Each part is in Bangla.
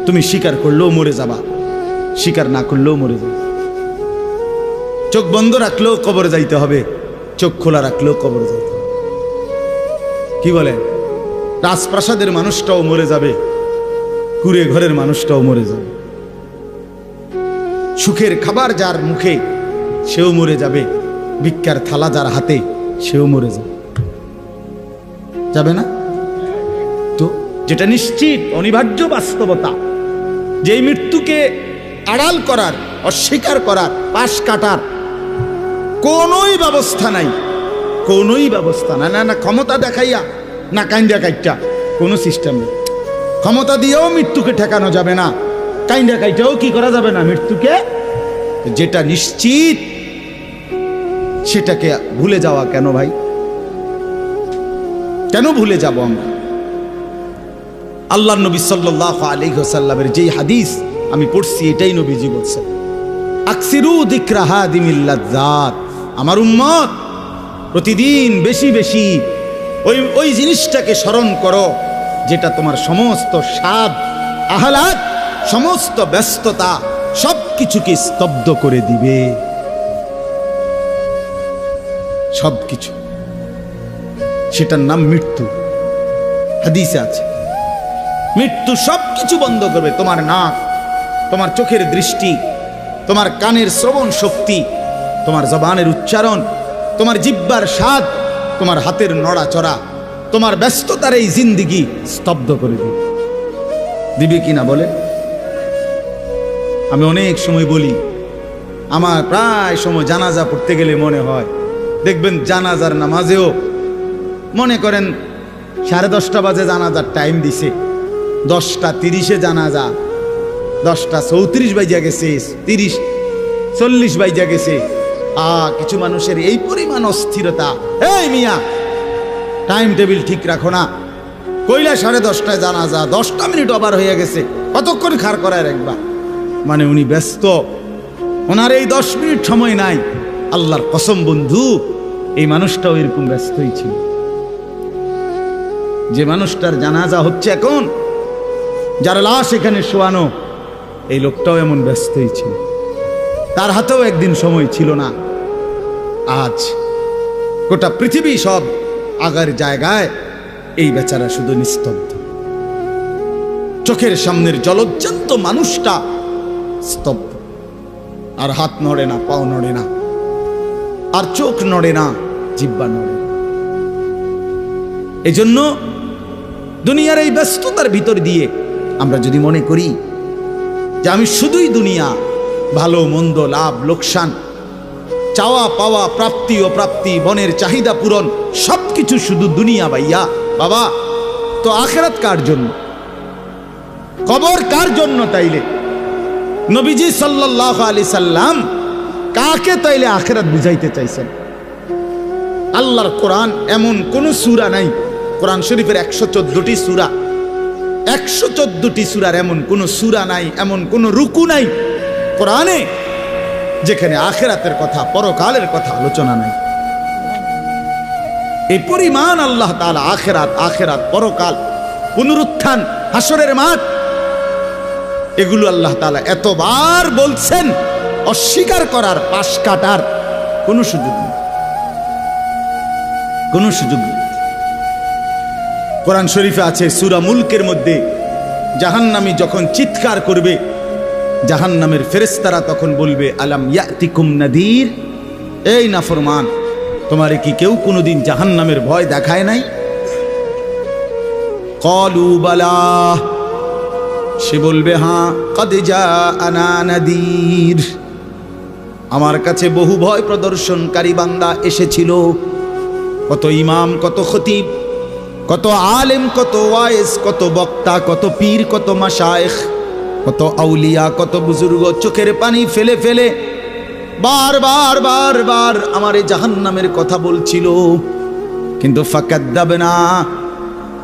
তুমি স্বীকার করলেও মরে যাবা, স্বীকার না করলেও মরে যাবে। চোখ বন্ধ রাখলেও কবরে যাইতে হবে, চোখ খোলা রাখলেও কবরে যাইতে হবে। কি বলেন? রাজপ্রাসাদের মানুষটাও মরে যাবে, কুড়ে ঘরের মানুষটাও মরে যাবে। সুখের খাবার যার মুখে সেও মরে যাবে, ভিক্ষার থালা যার হাতে সেও মরে যাবে। যাবে না? তো যেটা নিশ্চিত অনিবার্য বাস্তবতা, যে মৃত্যুকে আড়াল করার, অস্বীকার করার, পাশ কাটার কোনোই ব্যবস্থা নাই, কোনোই ব্যবস্থা নাই। না ক্ষমতা দেখাইয়া, না কাইন্দা কাইটা, কোনো সিস্টেম নেই। ক্ষমতা দিয়েও মৃত্যুকে ঠেকানো যাবে না, কাইন্দা কাইটাও কি করা যাবে না মৃত্যুকে। যেটা নিশ্চিত সেটাকে ভুলে যাওয়া কেন ভাই? কেন ভুলে যাব আমরা? আল্লাহর নবী সাল্লাল্লাহু আলাইহি ওয়াসাল্লামের যেই হাদিস আমি পড়ছি, এটাই নবীজি বলছেন, আকসিরু যিকরা হাদিমিল লাযযাত। আমার উম্মত প্রতিদিন বেশি বেশি ওই জিনিসটাকে স্মরণ করো যেটা তোমার সমস্ত স্বাদ, আহ্লাদ, সমস্ত ব্যস্ততা সবকিছুকে স্তব্ধ করে দিবে। সবকিছু, সেটার নাম মৃত্যু। হাদিসে আছে মৃত্যু সবকিছু বন্ধ করবে। তোমার নাক, তোমার চোখের দৃষ্টি, তোমার কানের শ্রবণ শক্তি, তোমার জবানের উচ্চারণ, তোমার জিহ্বার স্বাদ, তোমার হাতের নড়াচড়া, তোমার ব্যস্ততার এই জিন্দিগি স্তব্ধ করে দিবে। দিবে কিনা বলে? আমি অনেক সময় বলি, আমার প্রায় সময় জানাজা পড়তে গেলে মনে হয়, দেখবেন জানাজার নামাজেও মনে করেন 10:30 বাজে জানাজার টাইম দিছে, 10:30 জানাজা, 10:34 বাজে গেছে, 30-40 বাজে গেছে। কিছু মানুষের এই পরিমাণ অস্থিরতা, এই মিয়া টাইম টেবিল ঠিক রাখো না, কইলা 10:30টায় জানাজা, 10টা মিনিট ওভার হয়ে গেছে, কতক্ষণ খাড় করায় রাখবা? মানে উনি ব্যস্ত, ওনার এই 10 মিনিট সময় নাই। আল্লাহর কসম বন্ধু, এই মানুষটাও এরকম ব্যস্তই ছিল। যে মানুষটার জানাজা হচ্ছে এখন, যার লাশ এখানে শোয়ানো, এই লোকটাও এমন ব্যস্তই ছিল। তার হাতেও একদিন সময় ছিল না। আজ গোটা পৃথিবী সব আগার জায়গায়, এই বেচারা শুধু নিস্তব্ধ। চোখের সামনের জলজ্জান্ত মানুষটা স্তব্ধ, আর হাত নড়ে না, পাও নড়ে না, আর চোখ নড়ে না, জিহ্বা নড়ে না। এজন্য দুনিয়ার এই ব্যস্ততার ভিতর দিয়ে আমরা যদি মনে করি যে আমি শুধুই দুনিয়া, ভালো মন্দ, লাভ লোকসান, চাওয়া পাওয়া, প্রাপ্তি ও প্রাপ্তি, মনের চাহিদা পূরণ, সবকিছু শুধু দুনিয়া ভাইয়া, বাবা তো আখিরাত কার জন্য? কবর কার জন্য? তাইলে নবীজি সাল্লাল্লাহু আলাইহি সাল্লাম কাকে তাইলে আখিরাত বুঝাইতে চাইছেন? আল্লাহর কোরআন এমন কোন সূরা নাই, কোরআন শরীফের 114টি সূরা, 114টি সূরার এমন কোন সূরা নাই, এমন কোন রুকু নাই কোরআনে যেখানে আখিরাতের কথা, পরকালের কথা আলোচনা নাই। এই পরিমাণ আল্লাহ তাআলা আখিরাত, আখিরাত, পরকাল, পুনরুত্থান, হাসরের মাঠ, এগুলো আল্লাহ তাআলা এতবার বলছেন, অস্বীকার করার, পাশ কাটার কোনো সুযোগ নেই, কোনো সুযোগ নেই। কোরআন শরীফে আছে সূরা মুলকের মধ্যে, জাহান্নামী যখন চিৎকার করবে, জাহান্নামের ফেরেশতারা তখন বলবে, আলাম ইয়াতিকুম নাদির, এই নাফরমান, তোমারে কি কেউ কোনোদিন জাহান্নামের ভয় দেখায় নাই? ক্বালু বালা, সে বলবে হ্যাঁ, কদ জাআনা নাদির, আমার কাছে বহু ভয় প্রদর্শনকারী বান্দা এসেছিল। কত ইমাম, কত খতিব, কত আলেম, কত ওয়াইজ, কত বক্তা, কত পীর, কত মাশায়েখ, কত আউলিয়া, কত বুজুর্গ চোখের পানি ফেলে ফেলে বারবার বারবার আমার এই জাহান্নামের কথা বলছিল, কিন্তু ফাকাদ্দাবনা,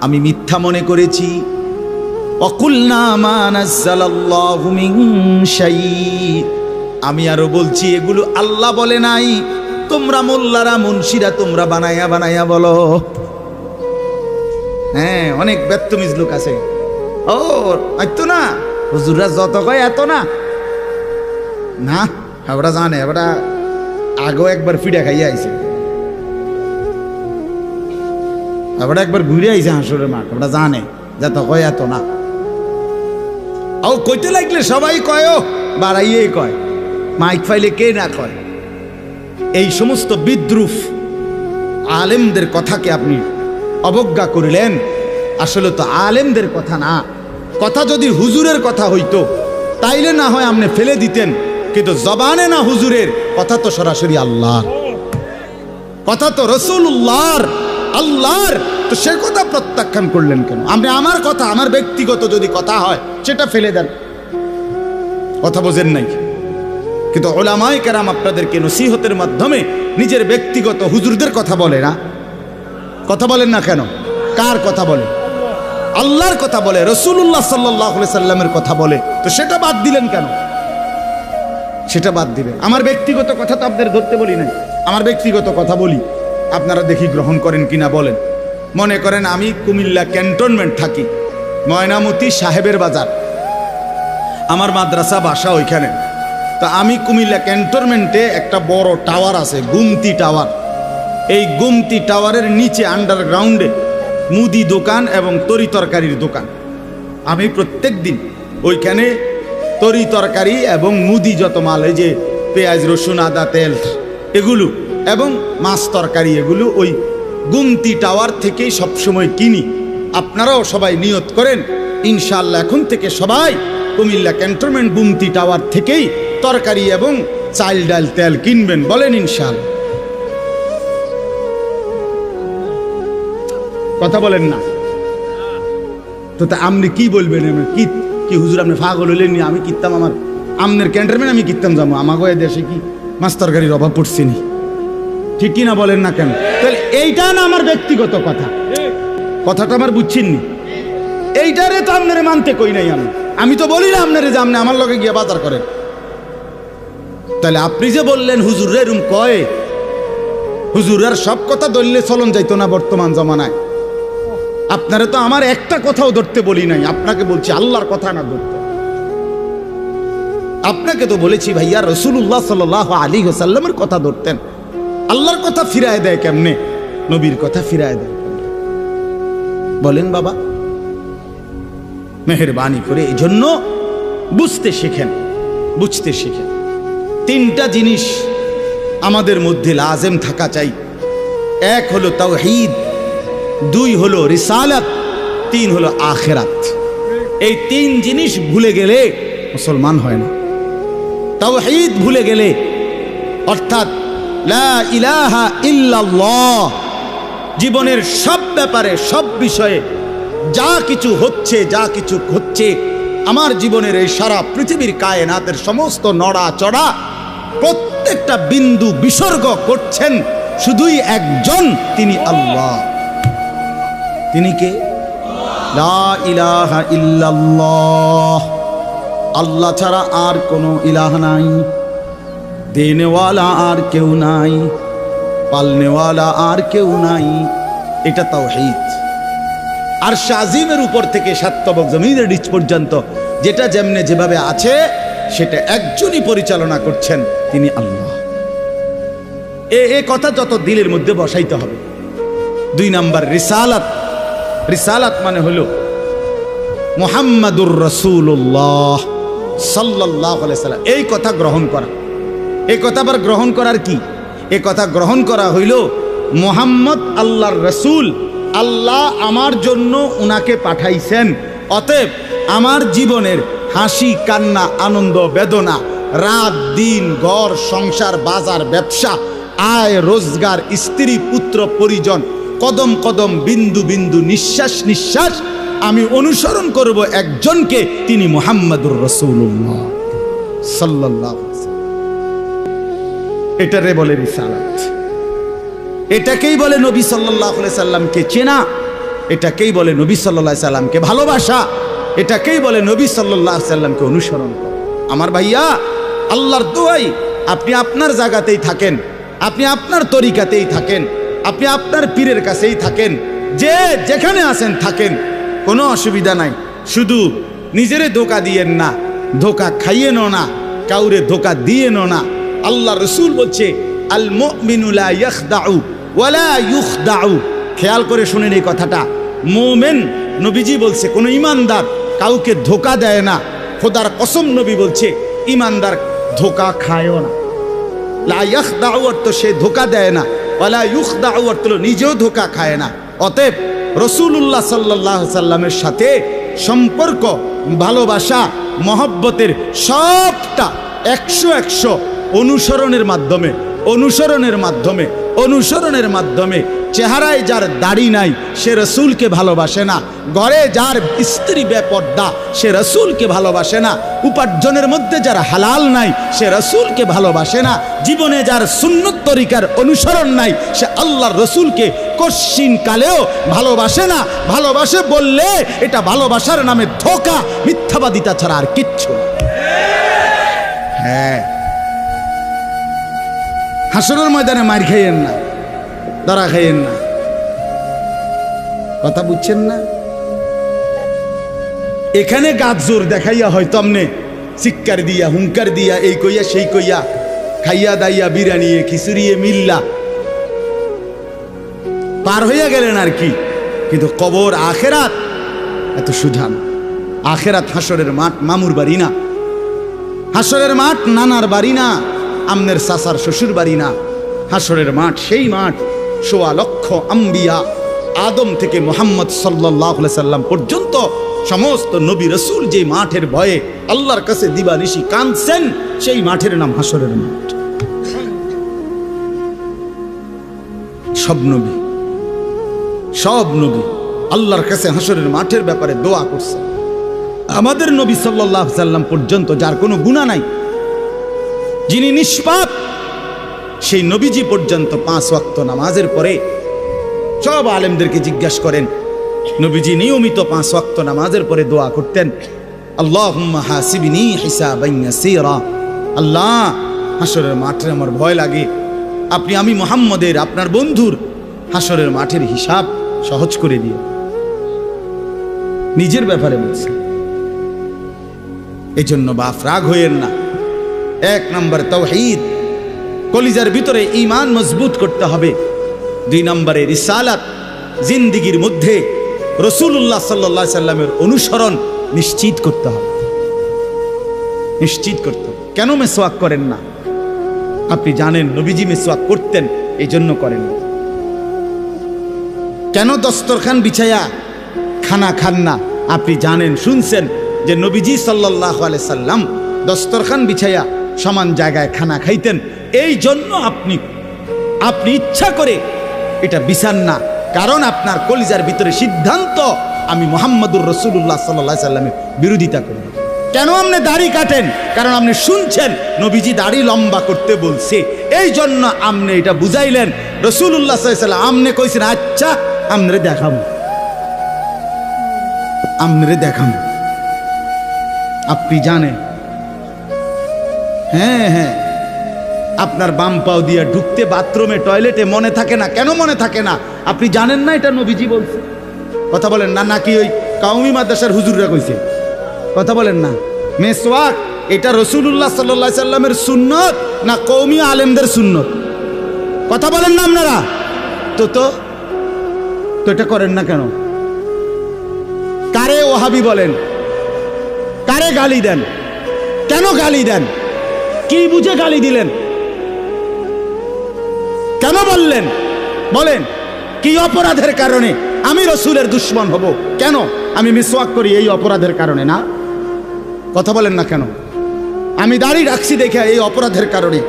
আমি মিথ্যা মনে করেছি। ওয়াকুলনা মা নাযালাল্লাহু মিন শাই, আমি আরো বলছি এগুলো আল্লাহ বলে নাই, তোমরা মোল্লারা, মুন্সিরা তোমরা বানায়া বানায়া বলো। হ্যাঁ, অনেক বেত্তমিজ লোক আছে, ও আইতো না, হুজুররা যত কয় এত না, না ওরা জানে, ওরা আগেও একবার ফিডা খাইয়া আইছে, ওরা একবার ঘুরে আইছে হাসুরের মাঠ, ওরা জানে যত কয় এত না। ও কইতে লাগলে সবাই কয়, বাড়াইয়েই কয়, মাইক ফাইলে কে না কয়। এই সমস্ত বিদ্রুপ আলেমদের কথাকে আপনি অবজ্ঞা করিলেন। আসলে তো আলেমদের কথা না, কথা যদি হুজুরের কথা হইতো তাইলে না হয় আপনি ফেলে দিতেন, কিন্তু জবানে না হুজুরের কথা, তো সরাসরি আল্লাহর কথা, তো রাসূলুল্লাহর, আল্লাহর, তো সে কথা প্রত্যাখ্যান করলেন কেন? আপনি আমার কথা, আমার ব্যক্তিগত যদি কথা হয় সেটা ফেলে দেন, কথা বোঝেন নাই। কিন্তু উলামায়ে কেরাম আপনাদেরকে নসিহতের মাধ্যমে নিজের ব্যক্তিগত হুজুরদের কথা বলে না, কথা বলেন না কেন? কার কথা বলে? আল্লাহর কথা বলে, রাসূলুল্লাহ সাল্লাল্লাহু আলাইহি সাল্লামের কথা বলে, তো সেটা বাদ দিলেন কেন? সেটা বাদ দিবেন। আমার ব্যক্তিগত কথা তো আপনাদের ধরতে বলি নাই, আমার ব্যক্তিগত কথা বলি, আপনারা দেখি গ্রহণ করেন কিনা বলেন। মনে করেন আমি কুমিল্লা ক্যান্টনমেন্ট থাকি, ময়নামতি সাহেবের বাজার, আমার মাদ্রাসা বাসা ওইখানে। তা আমি কুমিল্লা ক্যান্টনমেন্টে একটা বড় টাওয়ার আছে, গুমতি টাওয়ার। এই গুমতি টাওয়ারের নিচে আন্ডারগ্রাউন্ডে মুদি দোকান এবং তরি তরকারির দোকান। আমি প্রত্যেক দিন ওইখানে তরি তরকারি এবং মুদি যত মাল, এই যে পেঁয়াজ রসুন আদা তেল এগুলো এবং মাছ তরকারি, এগুলো ওই গুমতি টাওয়ার থেকেই সবসময় কিনি। আপনারাও সবাই নিয়ত করেন ইনশাআল্লাহ এখন থেকে সবাই কুমিল্লা ক্যান্টনমেন্ট গুমতি টাওয়ার থেকেই তরকারি এবং চাল ডাল তেল কিনবেন, বলেন ইনশাআল্লাহ। কথা বলেন না তো, তা আপনি কি বলবেন? কি কি হুজুর আপনি পাগল হইলেন? আমি কিনতাম, আমার আমনের ক্যান্টনমেন্ট আমি কিনতাম যাবো, আমাকে দেশে কি মাছ তরকারির অভাব পড়ছে নি? ঠিক কিনা বলেন না কেন? তাহলে এইটা না আমার ব্যক্তিগত কথা, কথাটা আমার বুঝছেননি? এইটারে তো আপনারে মানতে কই নাই আমি তো বলি না আপনারে যে আপনি আমার লগে গিয়ে বাজার করেন। তাহলে আপনি যে বললেন হুজুর এরম কয়, হুজুরের সব কথা ধরলে চলন যাইতো না বর্তমান জমানায়। আপনারা তো আমার একটা কথাও ধরতে বলি নাই, আপনাকে বলছি আল্লাহর কথা না ধরতে। আপনাকে তো বলেছি ভাইয়া রাসূলুল্লাহ সাল্লাল্লাহু আলাইহি ওয়াসাল্লামের কথা ধরতেন। আল্লাহর কথা ফিরায় দেয় কেমনে? নবীর কথা ফিরায় দেয় বলেন বাবা, মেহেরবানি করে। এই জন্য বুঝতে শিখেন, বুঝতে শিখেন। তিনটা জিনিস আমাদের মধ্যে লাজেম থাকা চাই। এক হলো তাওহীদ, দুই হলো রিসালাত, তিন হলো আখিরাত। এই তিন জিনিস ভুলে গেলে মুসলমান হয় না। তাওহীদ ভুলে গেলে, অর্থাৎ লা ইলাহা ইল্লাল্লাহ, জীবনের সব ব্যাপারে সব বিষয়ে যা কিছু হচ্ছে আমার জীবনের এই সারা পৃথিবীর কায়নাতের সমস্ত নড়া চড়া প্রত্যেকটা বিন্দু বিসর্গ করছেন শুধুই একজন, তিনি আল্লাহ। তিনি কে? লা ইলাহা ইল্লাল্লাহ, আল্লাহ ছাড়া আর কোনো ইলাহ নাই, দেনেওয়ালা আর কেউ নাই, পালনেওয়ালা আর কেউ নাই। এটা তাওহীদ। আর শাজিমের উপর থেকে সাতবক জমিনের নিচ পর্যন্ত যেটা যেমনে যেভাবে আছে সেটা একজনই পরিচালনা করছেন, তিনি আল্লাহ। এ কথা যত দিলের মধ্যে বসাইতে হবে। দুই নাম্বার রিসালাত। রিসালাত মানে হলো মুহাম্মাদুর রাসূলুল্লাহ সাল্লাল্লাহু আলাইহি সাল্লাম, এই কথা গ্রহণ করা। এই কথা আবার গ্রহণ করার কি? এই কথা গ্রহণ করা হইল মুহাম্মদ আল্লাহর রাসূল, আল্লাহ আমার জন্য উনাকে পাঠাইছেন, অতএব আমার জীবনের হাসি কান্না আনন্দ বেদনা, রাত দিন, ঘর সংসার বাজার ব্যবসা, আয় রোজগার, স্ত্রী পুত্র পরিজন, কদম কদম বিন্দু বিন্দু নিঃশ্বাস নিঃশ্বাস আমি অনুসরণ করব একজনকে, তিনি মুহাম্মাদুর রাসূলুল্লাহ সাল্লাল্লাহু আলাইহি ওয়াসাল্লাম। এটারে বলে রিসালাত। এটাকেই বলে নবী সাল্লাল্লাহু আলাইহি সাল্লামকে চেনা, এটাকেই বলে নবী সাল্লাল্লাহু আলাইহি সাল্লামকে ভালোবাসা, এটাকেই বলে নবী সাল্লাল্লাহু আলাইহি সাল্লামকে অনুসরণ করা। আমার ভাইয়া, আল্লাহর দোয়াই আপনি আপনার জায়গাতেই থাকেন, আপনি আপনার তরিকাতেই থাকেন, আপনি আপনার পীরের কাছেই থাকেন, যে যেখানে আছেন থাকেন, কোনো অসুবিধা নাই। শুধু নিজেরে ধোকা দিয়েন না, ধোকা খাইয়েন না, কাউরে ধোকা দিয়েন না। আল্লাহ রসুল বলছে আল মুমিনু লা ইয়াখদাউ ওয়ালা ইউখদাউ। খেয়াল করে শুনেন এই কথাটা। মুমিন, নবীজি বলছে, কোন ইমানদার কাউকে ধোকা দেয় না। খোদার কসম নবী বলছে ইমানদার ধোকা খায়ও না। লা ইয়াখদাউ অর্থ সে ধোকা দেয় না, ওয়ালা ইউখদাউ অর্থ নিজেও ধোকা খায় না। অতএব রাসূলুল্লাহ সাল্লাল্লাহু আলাইহি সাল্লামের সাথে সম্পর্ক, ভালোবাসা, মহব্বতের সবটা 100 অনুসরণের মাধ্যমে, অনুসরণের মাধ্যমে, অনুসরণের মাধ্যমে। চেহারায় যার দাড়ি নাই সে রসুলকে ভালোবাসে না, ঘরে যার স্ত্রী বেপর্দা সে রসুলকে ভালোবাসে না, উপার্জনের মধ্যে যার হালাল নাই সে রসুলকে ভালোবাসে না, জীবনে যার সুন্নত তরিকার অনুসরণ নাই সে আল্লাহর রসুলকে কশ্চিন কালেও ভালোবাসে না। ভালোবাসে বললে এটা ভালোবাসার নামে ধোঁকা, মিথ্যাবাদিতা ছাড়া আর কিচ্ছু না। হ্যাঁ, হাসরের ময়দানে মার খাইয়েন না, ধরা খাইয়েন না। কথা বুঝছেন না? এখানে গাছ জোর দেখাইয়া হয়তো আমনে চিৎকার দিয়া, হুঙ্কার দিয়া, এই কইয়া সেই কইয়া, খাইয়া দাইয়া, বিরানিয়ে খিচুড়িয়ে মিল্লা পার হইয়া গেলেন আর কি। কিন্তু কবর আখেরাত এত সোজা না। আখেরাত হাসরের মাঠ মামুর বাড়ি না, হাসরের মাঠ নানার বাড়ি না, আমনের সাসার শ্বশুর বাড়ি না। হাসরের মাঠ সেই মাঠ ১৬ লক্ষ আম্বিয়া, আদম থেকে মুহাম্মদ সাল্লাল্লাহু আলাইহি সাল্লাম পর্যন্ত সমস্ত নবী রাসূল যে মাঠের ভয়ে আল্লাহর কাছে দিবানিশি কাঁদছেন, সেই মাঠের নাম হাসরের মাঠ। সব নবী আল্লাহর কাছে হাসরের মাঠের ব্যাপারে দোয়া করছে। আমাদের নবী সাল্লাল্লাহু আলাইহি সাল্লাম পর্যন্ত যার কোনো গুনাহ নাই, যিনি নিষ্পাপ, সেই নবীজি পর্যন্ত 5 ওয়াক্ত নামাজের পরে সব আলেমদেরকে জিজ্ঞাসা করেন, নবীজি নিয়মিত 5 ওয়াক্ত নামাজের পরে দোয়া করতেন, আল্লাহুম্মা হাসিবনি হিসাবান ইয়াসীরা। আল্লাহ, হাসরের মাঠে আমার ভয় লাগে, আমি মুহাম্মদের, আপনার বন্ধুর হাসরের মাঠের হিসাব সহজ করে দিও। নিজের ব্যাপারে বলছে। এজন্য বাপ রাগ হইয়েন না। 1 নম্বর তাওহীদ, কলিজার ভিতরে ঈমান মজবুত করতে হবে। 2 নম্বরে রিসালাত, জিন্দেগীর মধ্যে রাসূলুল্লাহ সাল্লাল্লাহু আলাইহি সাল্লামের অনুসরণ নিশ্চিত করতে হবে। নিশ্চিত করতে হবে। কেন মেসওয়াক করেন না? আপনি জানেন নবীজি মেসওয়াক করতেন, এই জন্য করেন না। কেন দস্তরখান বিছায়া খানা খান না? আপনি জানেন, শুনছেন যে নবীজি সাল্লাল্লাহু আলাইহি সাল্লাম দস্তরখান বিছায়া সমান জায়গায় খানা খাইতেন, এই জন্য আপনি ইচ্ছা করে এটা বিছান না। কারণ আপনার কলিজার ভিতরে সিদ্ধান্ত, আমি মুহাম্মদুর রাসূলুল্লাহ সাল্লাল্লাহু আলাইহি সাল্লামের বিরোধিতা করব। কেন আপনি দাড়ি কাটেন? কারণ আপনি শুনছেন নবীজি দাড়ি লম্বা করতে বলছে, এই জন্য আপনি এটা বুঝাইলেন। রাসূলুল্লাহ সাল্লাল্লাহু আলাইহি সাল্লাম আপনি কইছেন, আচ্ছা আমরে দেখাবো, আমরে দেখাবো। আপনি জানেন, হ্যাঁ, আপনার বাম পাও দিয়া ঢুকতে বাথরুমে, টয়লেটে মনে থাকে না। কেন মনে থাকে না? আপনি জানেন না এটা নবীজি বলছে। কথা বলেন না, নাকি ওই কাউমি মাদ্রাসার হুজুররা কইছে? কথা বলেন না। মেসওয়াক এটা রাসূলুল্লাহ সাল্লাল্লাহু আলাইহি সাল্লামের সুন্নত না কওমি আলেমদের সুন্নত? কথা বলেন না আপনারা। তো এটা করেন না কেন? কারে ওহাবি বলেন? কারে গালি দেন? কেন গালি দেন? কি বুঝে গালি দিলেন? কেন বললেন? বলেন, কি অপরাধের কারণে আমি রাসূলের দুশমন হব? কেন? আমি মিসওয়াক করি এই অপরাধের কারণে না? কথা বলেন না কেন? আমি দাড়ি রাখছি দেখে এই অপরাধের কারণে?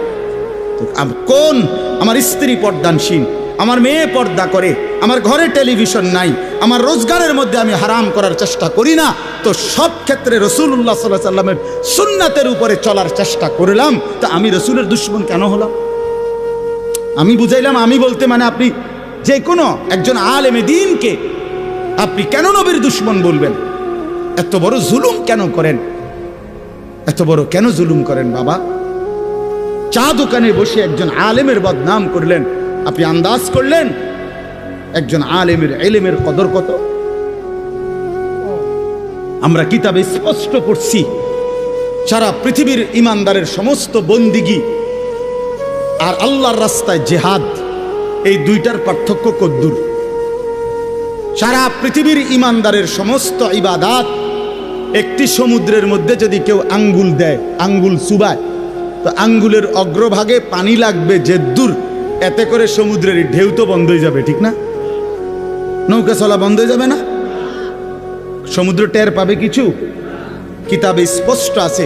কোন আমার স্ত্রী পর্দানশীল, আমার মেয়ে পর্দা করে, আমার ঘরে টেলিভিশন নাই, আমার রোজগারের মধ্যে আমি হারাম করার চেষ্টা করি না, তো সব ক্ষেত্রে রাসূলুল্লাহ সাল্লাল্লাহু আলাইহি সাল্লামের সুন্নাতের উপরে চলার চেষ্টা করলাম, তা আমি রাসূলের দুশমন কেন হলাম? আমি বুঝাইলাম, আমি বলতে মানে আপনি যে কোনো একজন আলেমে দ্বীনকে আপনি কেন নবীর দুশমন বলবেন? এত বড় জুলুম কেন করেন? এত বড় কেন জুলুম করেন বাবা? চা দোকানে বসে একজন আলেমের বদনাম করলেন, আপনি আন্দাজ করলেন একজন আলেমের ইলমের কদর কত? আমরা কিতাবে স্পষ্ট পড়ছি সারা পৃথিবীর ইমানদারের সমস্ত বন্দিগি আর আল্লাহর রাস্তায় জেহাদ, এই দুইটার পার্থক্য কদ্দুর। সারা পৃথিবীর ইমানদারের সমস্ত ইবাদাত একটি সমুদ্রের মধ্যে যদি কেউ আঙ্গুল দেয়, আঙ্গুল চুবায়, তো আঙ্গুলের অগ্রভাগে পানি লাগবে যে দূর, এতে করে সমুদ্রের ঢেউ তো বন্ধ হয়ে যাবে, ঠিক না? নৌকা চলা বন্ধ হয়ে যাবে না? সমুদ্র টের পাবে কিছু? কিতাবে স্পষ্ট আছে,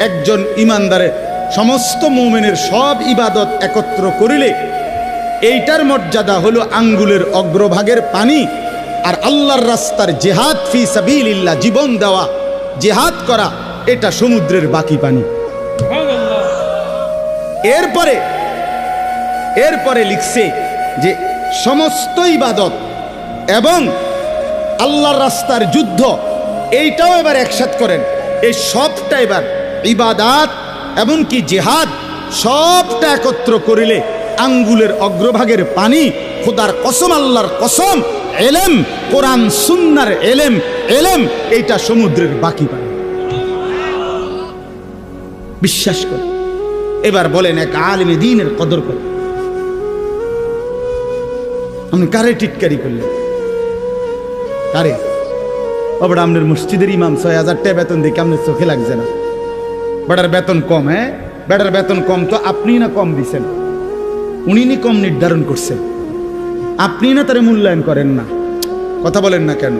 একজন ইমানদারের সমস্ত মুমিনের সব ইবাদত একত্র করিলে এইটার মর্যাদা হলো আঙ্গুলের অগ্রভাগের পানি। আর আল্লাহর রাস্তার জিহাদ ফি সাবিলিল্লাহ, জীবন দেওয়া, জিহাদ করা, এটা সমুদ্রের বাকি পানি। এরপরে লিখছে যে সমস্ত ইবাদত এবং আল্লাহর রাস্তার যুদ্ধ, এইটাও এবার একসাথ করেন। এই সবটা এবার ইবাদাত এমনকি জিহাদ সবটা একত্র করিলে আঙ্গুলের অগ্রভাগের পানি, খোদার কসম, আল্লাহর কসম, এলেম, কোরআন সুন্নাহর এলেম, এইটা সমুদ্রের বাকি পানি। বিশ্বাস করে এবার বলেন, এক আলেমে দ্বীনের কদর করে আপনি কারে টিটকারি করলেন? কারে? ওটা আপনার মসজিদের ইমাম ৬,০০০ টাকা বেতন দেখে আপনার চোখে লাগছে না? বেটার বেতন কম। হ্যাঁ, বেটার বেতন কম তো আপনি না কম দিছেন, উনি নি কম নির্ধারণ করছেন, আপনি না তারে মূল্যায়ন করেন না। কথা বলেন না কেন?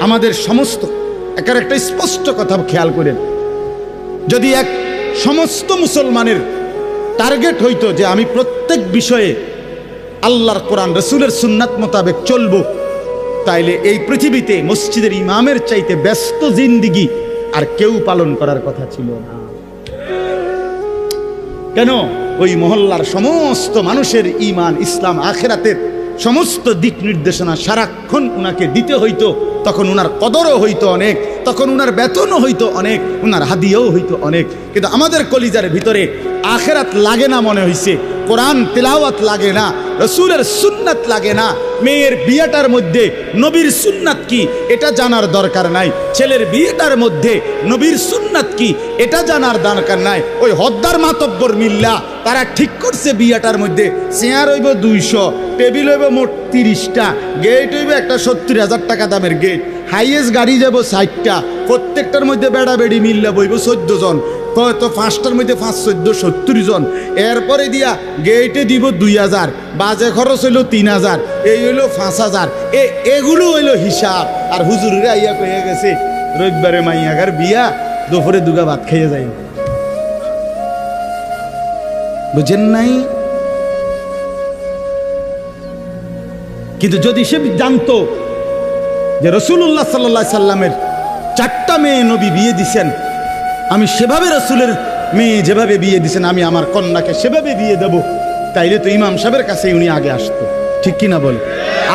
আমাদের সমস্ত একার একটা স্পষ্ট কথা খেয়াল করেন, যদি এক সমস্ত মুসলমানের টার্গেট হইতো যে আমি প্রত্যেক বিষয়ে আল্লাহর কোরআন রসুলের সুন্নাত মোতাবেক চলবো, তাইলে এই পৃথিবীতে মসজিদের ইমামের চাইতে ব্যস্ত জিন্দিগি আর কেউ পালন করার কথা ছিল না। কেন? ওই মহল্লার সমস্ত মানুষের ঈমান, ইসলাম, আখিরাতের সমস্ত দিক নির্দেশনা সারাক্ষণ উনাকে দিতে হইতো। তখন উনার কদরও হইতো অনেক, তখন উনার বেতনও হইতো অনেক, উনার হাদিয়াও হইতো অনেক। কিন্তু আমাদের কলিজার ভিতরে আখিরাত লাগে না মনে হইছে, কোরআন তিলাওয়াত লাগে না, রসুলের সুন্নাত লাগে না, মেয়ের বিয়েটার মধ্যে নবীর সুন্নাত কি এটা জানার দরকার নাই, ছেলের বিয়েটার মধ্যে নবীর সুন্নাত কি এটা জানার দরকার নাই। ওই হদ্দার মাতব্বর মিল্লা তারা ঠিক করছে বিয়েটার মধ্যে চেয়ার হইব ২০০, টেবিল হইব মোট ৩০টা, গেট হইব একটা ৭০,০০০ টাকা দামের গেট, হাইয়েস্ট গাড়ি যাব ৬০টা, প্রত্যেকটার মধ্যে বেড়া বেড়ি মিল্লা বইব ১৪ জন, তো ৫টার মধ্যে ৫, ১৪, ৭০ জন। এরপরে দিয়া গেটে দিব ২,০০০, বাজে খরচ হইল ৩,০০০, এই হইল ৫,০০০। এগুলো হইল হিসাব। আর হুজুরেরা আইয়া কয়ে গেছে রবিবারে মাইয়াগার বিয়া, দুপুরে দুগা ভাত খাইয়ে যাই। বুঝেন নাই? কিন্তু যদি সে জানতো যে রাসূলুল্লাহ সাল্লাল্লাহু আলাইহি সাল্লামের ৪টা মেয়ে নবী বিয়ে দিছেন, আমি সেভাবে রাসূলের মেয়ে যেভাবে বিয়ে দিছেন আমি আমার কন্যাকে সেভাবে বিয়ে দেব, তাইলে তো ইমাম সাহেবের কাছেই উনি আগে আসতো, ঠিক কিনা বল?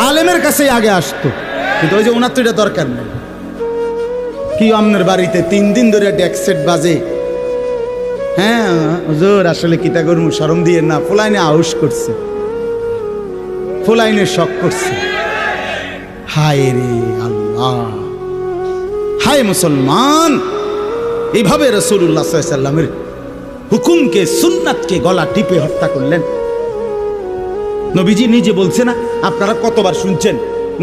আলেমের কাছেই আগে আসতো। কিন্তু ওই যে ওনার তো এটা দরকার নেই। কি আপনার বাড়িতে ৩ দিন ধরে ডেক সেট বাজে? হ্যাঁ হুজুর, আসলে কিতা করবো, শরম দিয়ে না, ফুলাইনে আউশ করছে, ফুলাইনে শখ করছে। হায় রে আল্লাহ, হায় মুসলমান, এইভাবে রাসূলুল্লাহ সাল্লাল্লাহু আলাইহি সাল্লামের হুকুমকে, সুন্নাতকে গলা টিপে হত্যা করলেন। নবীজি নিজে বলছে না, আপনারা কতবার শুনছেন,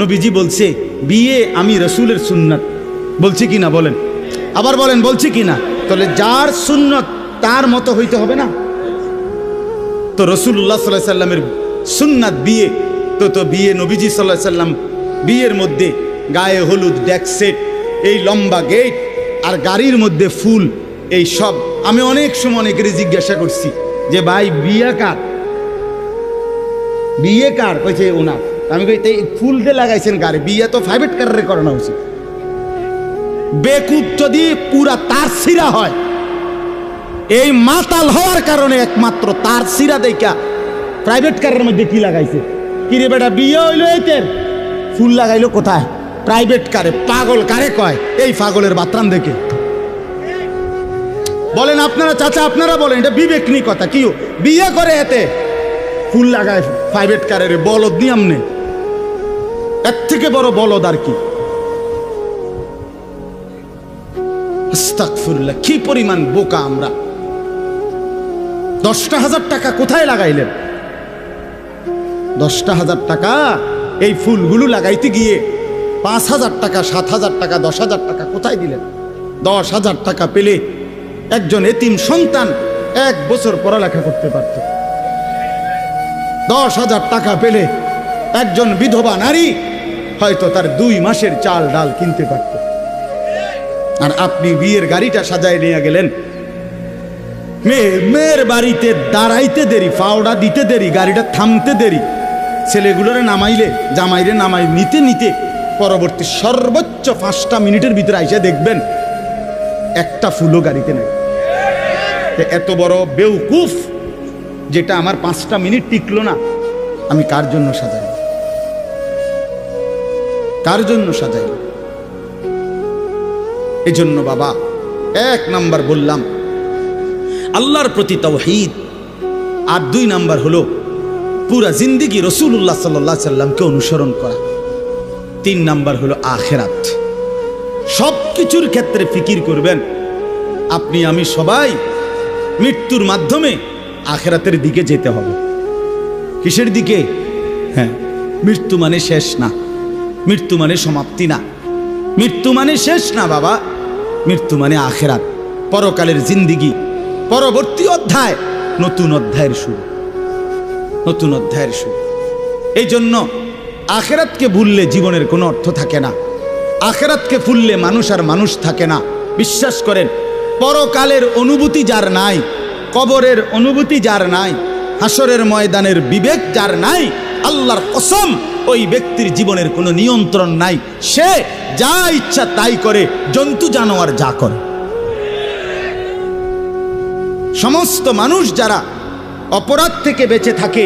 নবীজি বলছে বিয়ে আমি রাসূলের সুন্নাত, বলছি কি না বলেন? আবার বলেন, বলছি কি না? তাহলে যার সুন্নাত তার মতো হইতে হবে না? তো রাসূলুল্লাহ সাল্লাল্লাহু আলাইহি সাল্লামের সুন্নাত বিয়ে, তো বিয়ে নবীজি সাল্লাল্লাহু আলাইহি সাল্লাম বিয়ের মধ্যে গায়ে হলুদ, ডেক সেট, এই লম্বা গেট আর গাড়ির মধ্যে ফুল, এই সব। আমি অনেক সময় অনেকেরই জিজ্ঞাসা করছি যে ভাই বিয়ে কার, বিয়ে কার? কইছে ওনার। আমি কই এই ফুল দিয়ে লাগাইছেন গাড়ি, বিয়ে তো প্রাইভেট কারে করানো উচিত। বেকুব যদি পুরা তার সিরা হয়, এই মাতাল হওয়ার কারণে একমাত্র তার সিরা দেখা প্রাইভেট কারের মধ্যে কি লাগাইছে। কিরে বেটা, বিয়ে হইলো এতের, ফুল লাগাইলো কোথায়? প্রাইভেট কারে। পাগল কারে কয়? এই পাগলের বাতরান দেখে। বলেন আপনারা, চাচা আপনারা বলেন, এটা বিবেক নি কথা। কি বিয়ে করে এতে ফুল লাগায় প্রাইভেট কারের? বলদ নিয়ম নেই, এর থেকে বড় বলদ আর কি। আস্তাগফিরুল্লাহ, কি পরিমাণ বোকা আমরা। 10,000 টাকা কোথায় লাগাইলেন? 10,000 টাকা এই ফুলগুলো লাগাইতে গিয়ে 5,000 টাকা, 7,000 টাকা, 10,000 টাকা কোথায় দিলেন? 10,000 টাকা পেলে একজন এতিম সন্তান 1 বছর পড়ালেখা করতে পারত। 10,000 টাকা পেলে একজন বিধবা নারী হয়তো তার 2 মাসের চাল ডাল কিনতে পারত। আর আপনি বিয়ের গাড়িটা সাজায় নিয়ে গেলেন, মেয়ের বাড়িতে দাঁড়াইতে দেরি, ফাওড়া দিতে দেরি, গাড়িটা থামতে দেরি, ছেলেগুলোরে নামাইলে জামাইরে নামাই নিতে নিতে পরবর্তী সর্বোচ্চ 5টা মিনিটের ভিতরে আইসা দেখবেন একটা ফুলও গাড়িতে নাই। এত বড় বেউকুফ যেটা আমার 5টা মিনিট টিকলো না, আমি কার জন্য সাজাই? কার জন্য সাজাই? এজন্য বাবা 1 নাম্বার বললাম আল্লাহর প্রতি তাওহীদ, আর 2 নাম্বার হলো পুরা জিন্দেগি রাসূলুল্লাহ সাল্লাল্লাহু আলাইহি সাল্লামকে অনুসরণ করা। 3 নাম্বার হলো আখিরাত। সব কিছুর ক্ষেত্রে ফিকির করবেন। আপনি আমি সবাই মৃত্যুর মাধ্যমে আখিরাতের দিকে যেতে হবে। কিসের দিকে? হ্যাঁ, মৃত্যু মানে শেষ না, মৃত্যু মানে সমাপ্তি না, মৃত্যু মানে শেষ না বাবা। মৃত্যু মানে আখিরাত, পরকালের জিন্দেগি, পরবর্তী অধ্যায়, নতুন অধ্যায়ের শুরু, নতুন অধ্যায়ের শুরু। এই জন্য আখিরাতকে ভুললে জীবনের কোনো অর্থ থাকে না। আখিরাতকে ভুললে মানুষ আর মানুষ থাকে না। বিশ্বাস করেন, পরকালের অনুভূতি যার নাই, কবরের অনুভূতি যার নাই, হাসরের ময়দানের বিবেক যার নাই, আল্লাহর কসম ওই ব্যক্তির জীবনের কোনো নিয়ন্ত্রণ নাই। সে যা ইচ্ছা তাই করে, জন্তু জানোয়ার যা করে। সমস্ত মানুষ যারা অপরাধ থেকে বেঁচে থাকে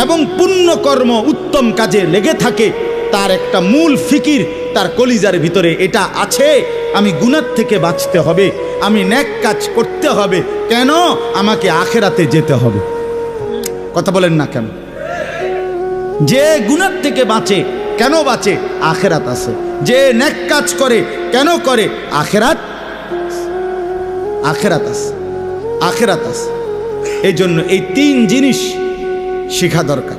এবং পুণ্যকর্ম উত্তম কাজে লেগে থাকে, তার একটা মূল ফিকির তার কলিজার ভিতরে এটা আছে, আমি গুনাহ থেকে বাঁচতে হবে, আমি নেক কাজ করতে হবে। কেন? আমাকে আখিরাতে যেতে হবে। কথা বলেন না কেন? যে গুনাহ থেকে বাঁচে, কেন বাঁচে? আখিরাত আছে। যে নেক কাজ করে, কেন করে? আখিরাত, আখিরাত আছে, আখিরাত আছে। এই জন্য এই 3 জিনিস শেখা দরকার,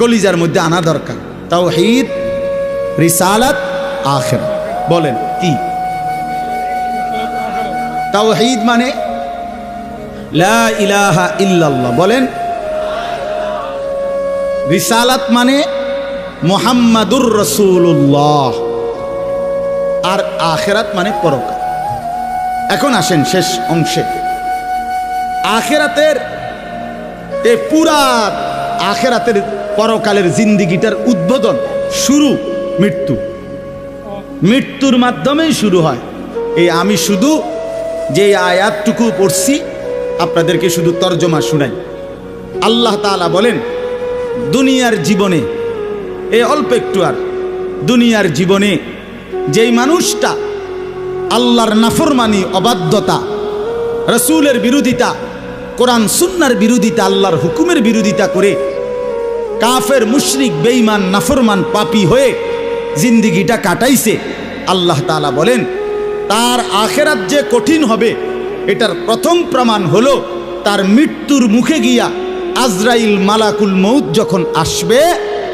কলিজার মধ্যে আনা দরকার। তাওহীদ, রিসালাত, আখিরাত। বলেন কি? তাওহীদ মানে লা ইলাহা ইল্লাল্লাহ, বলেন। রিসালাত মানে মুহাম্মাদুর রাসূলুল্লাহ, আর আখিরাত মানে পরকাল। এখন আসেন শেষ অংশে। আখিরাতের এই পুরা আখিরাতের পরকালের জিন্দেগিটার উদ্বোধন, শুরু মৃত্যু। মৃত্যুর মাধ্যমেই শুরু হয়। এই আমি শুধু যে আয়াতটুকু পড়ছি আপনাদেরকে শুধু তর্জমা শুনাই। আল্লাহ তাআলা বলেন, দুনিয়ার জীবনে, এই অল্প একটু, আর দুনিয়ার জীবনে যেই মানুষটা আল্লাহর নাফরমানি, অবাধ্যতা, রাসূলের বিরোধিতা, কোরআন সুন্নাহর বিরোধিতা, আল্লাহর হুকুমের বিরোধিতা করে কাফের, মুশরিক, বেঈমান, নাফরমান, পাপী হয়ে জিন্দেগিটা কাটাইছে, আল্লাহ তাআলা বলেন তার আখিরাত যে কঠিন হবে এটার প্রথম প্রমাণ হলো তার মৃত্যুর মুখে গিয়া আজরাইল, মালাকুল মউত যখন আসবে,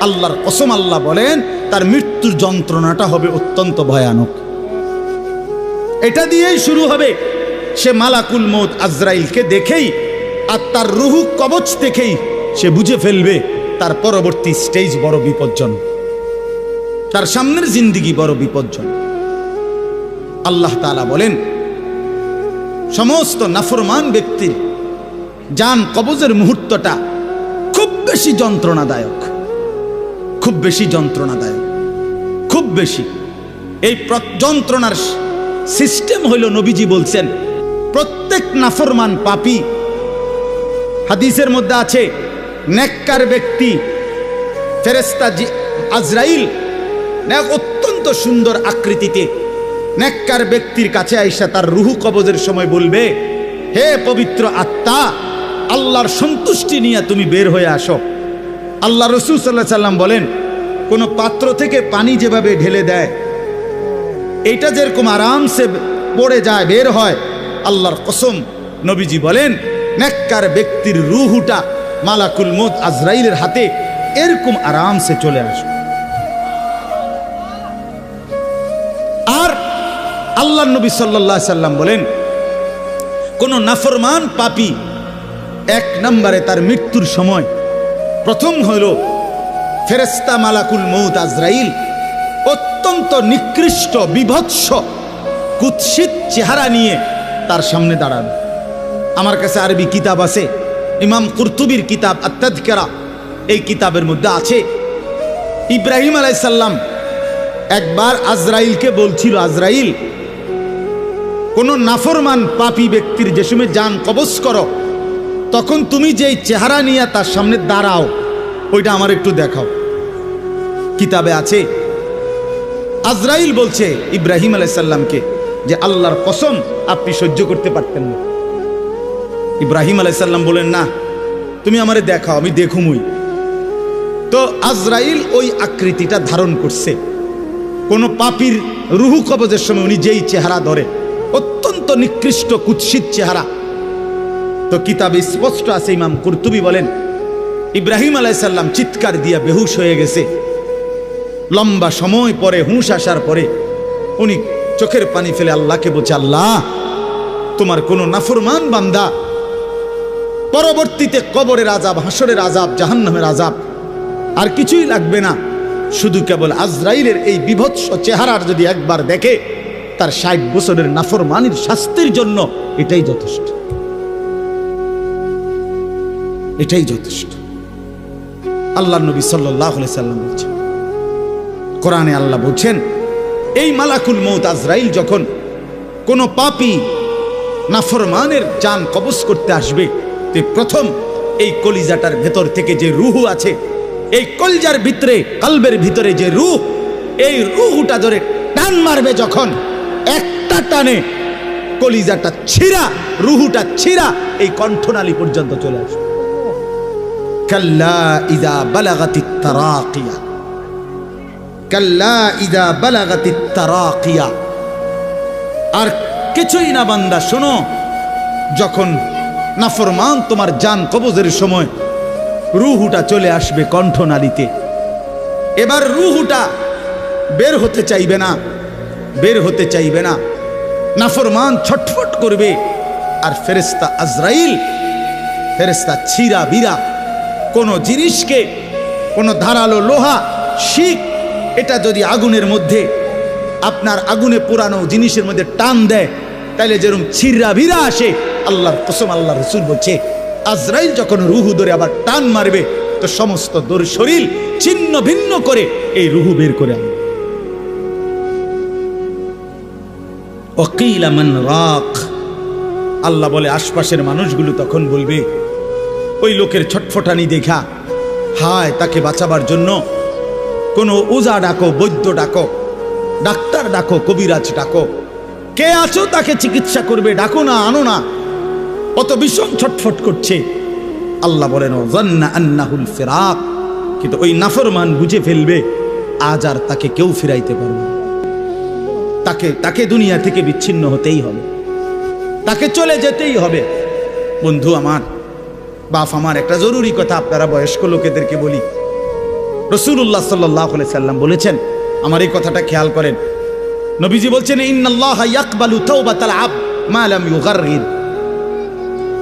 আল্লাহর কসম আল্লাহ বলেন তার মৃত্যুর যন্ত্রণাটা হবে অত্যন্ত ভয়ানক। এটা দিয়েই শুরু হবে। সে মালাকুল মউত আজরাইলকে দেখেই আর তার রুহু কবচ দেখেই সে বুঝে ফেলবে তার পরবর্তী স্টেজ বড় বিপজ্জনক, তার সামনের জিন্দেগি বড় বিপজ্জনক। আল্লাহ তাআলা বলেন সমস্ত নাফরমান ব্যক্তির জান কবজের মুহূর্তটা খুব বেশি যন্ত্রণাদায়ক, খুব বেশি যন্ত্রণাদায়ক, খুব বেশি। এই যন্ত্রণার সিস্টেম হইল, নবীজি বলছেন প্রত্যেক নাফরমান পাপী, হাদিসের মধ্যে আছে নেককার ব্যক্তি, ফেরেশতা আজরাইল অত্যন্ত সুন্দর আকৃতিতে নেককার ব্যক্তির কাছে আইসা তার রুহু কবজের সময় বলবে, হে পবিত্র আত্মা, আল্লাহর সন্তুষ্টি নিয়ে তুমি বের হয়ে আসো। আল্লাহ রাসূল সাল্লাল্লাহু আলাইহি সাল্লাম বলেন, কোন পাত্র থেকে পানি যেভাবে ঢেলে দেয় এটা যেরকম আরামসে পড়ে যায়, বের হয়, আল্লাহর কসম নবীজি বলেন নেককার ব্যক্তির রূহটা মালাকুল মউত আজরাইলের হাতে এরকম আরামসে চলে আসবে। আর আল্লাহর নবী সাল্লাল্লাহু আলাইহি সাল্লাম বলেন কোন নাফরমান পাপী এক নম্বরে তার মৃত্যুর সময় প্রথম হলো ফেরেশতা মালাকুল মউত আজরাইল অত্যন্ত নিকৃষ্ট বিভৎস কুৎসিত চেহারা নিয়ে তার সামনে দাঁড়াবে। আমার কাছে আরবি কিতাব আছে, ইমাম কুরতুবির কিতাব আত-তাযকিরা, এই কিতাবের মধ্যে আছে ইব্রাহিম আলাইহিস সালাম একবার আজরাইলকে বলছিল, আজরাইল কোন নাফরমান পাপী ব্যক্তির যে সময় জান কবজ করো তখন তুমি যেই চেহারা নিয়ে তার সামনে দাঁড়াও ওইটা আমার একটু দেখাও। কিতাবে আছে আজরাইল বলছে ইব্রাহিম আলাইহিস সালামকে যে আল্লাহর কসম আপনি সহ্য করতে পারতেন না। ইব্রাহিম আলাইহিস সালাম বলেন না তুমি আমারে দেখাও, আমি দেখুমই। তো আজরাইল ওই আকৃতিটা ধারণ করছে। কোন পাপীর রুহু কবজের সময় উনি যেই চেহারা ধরে অত্যন্ত নিকৃষ্ট কুৎসিত চেহারা। তো কিতাবে স্পষ্ট আছে, ইমাম কুরতুবী বলেন ইব্রাহিম আলাইহিস সালাম চিৎকার দিয়া বেহুশ হয়ে গেছে। লম্বা সময় পরে হুঁশ আসার পরে উনি চোখের পানি ফেলে আল্লাহকে বলছে, আল্লাহ তোমার কোন নাফরমান বান্দা পরবর্তীতে কবরের আযাব, হাসরের আযাব, জাহান্নামের আযাব আর কিছুই লাগবে না, শুধু কেবল আজরাইলের এই বিভৎস চেহারার যদি একবার দেখে তার ৬০ বছরের নাফরমানির শাস্তির জন্য এটাই যথেষ্ট, এটাই যথেষ্ট। আল্লাহর নবী সাল্লাল্লাহু আলাইহি সাল্লাম বলছেন, কোরআনে আল্লাহ বলছেন এই মালাকুল মউত আজরাইল যখন কোন পাপী নাফরমানের জান কবজ করতে আসবে তে প্রথম এই কলিজাটার ভেতর থেকে যে রূহ আছে, এই কলজার ভিতরে কলবের ভিতরে যে রূহ, এই রূহটা ধরে টান মারবে যখন, একটা টানে কলিজাটা ছিঁড়া, রূহটা ছিঁড়া এই কণ্ঠনালী পর্যন্ত চলে আসবে। কাল্লা ইযা বালাগাতিত তারাকিয়া, কাল্লা ইযা বালাগাতিত তারাকিয়া। আর কিছুই না বান্দা, শোনো, যখন নাফরমান তোমার জান কবজের সময় রূহটা চলে আসবে কণ্ঠনালীতে, এবার রূহটা বের হতে চাইবে না, বের হতে চাইবে না, নাফরমান ছটফট করবে। আর ফেরেশতা আজরাইল, ফেরেশতা ছিঁড়া বিরা কোন জিনিসকে, কোন ধারালো লোহা, শিক, এটা যদি আগুনের মধ্যে, আপনার আগুনে পোড়ানো জিনিসের মধ্যে টান দেয় তাইলে যেরকম ছিঁড়া বিরা আসে, আল্লাহর কসম আল্লাহ রাসূল বলছে আজরাইল যখন রূহ ধরে আবার টান মারবে তো সমস্ত শরীর ছিন্ন ভিন্ন করে এই রূহ বের করে আনবে। ওয়াকিলা মান রাক, আল্লাহ বলে আশপাশের মানুষগুলো তখন বলবে ওই লোকের ছটফটানি দেখা, হায় তাকে বাঁচাবার জন্য কোনো ওঝা ডাকো, বৈদ্য ডাকো, ডাক্তার ডাকো, কবিরাজ ডাকো, কে আছো তাকে চিকিৎসা করবে, ডাকো না, আনো না, অত ভীষণ ছটফট করছে। আল্লাহ বলেন যান্না আন্নাহুল ফিরাক, কিন্তু ওই নাফরমান বুঝে ফেলবে আজ আর তাকে কেউ ফিরাইতে পারবে না, তাকে দুনিয়া থেকে বিচ্ছিন্ন হতেই হবে, তাকে চলে যেতেই হবে। বন্ধু আমার, বাপ আমার, একটা জরুরি কথা আপনারা বয়স্ক লোকেদেরকে বলি। রাসূলুল্লাহ সাল্লাল্লাহু আলাইহি সাল্লাম বলেছেন, আমার এই কথাটা খেয়াল করেন, নবীজি বলছেন ইন্নাল্লাহা ইয়াকবালু তাওবাতাল আবদ মা লাম ইউগারগির।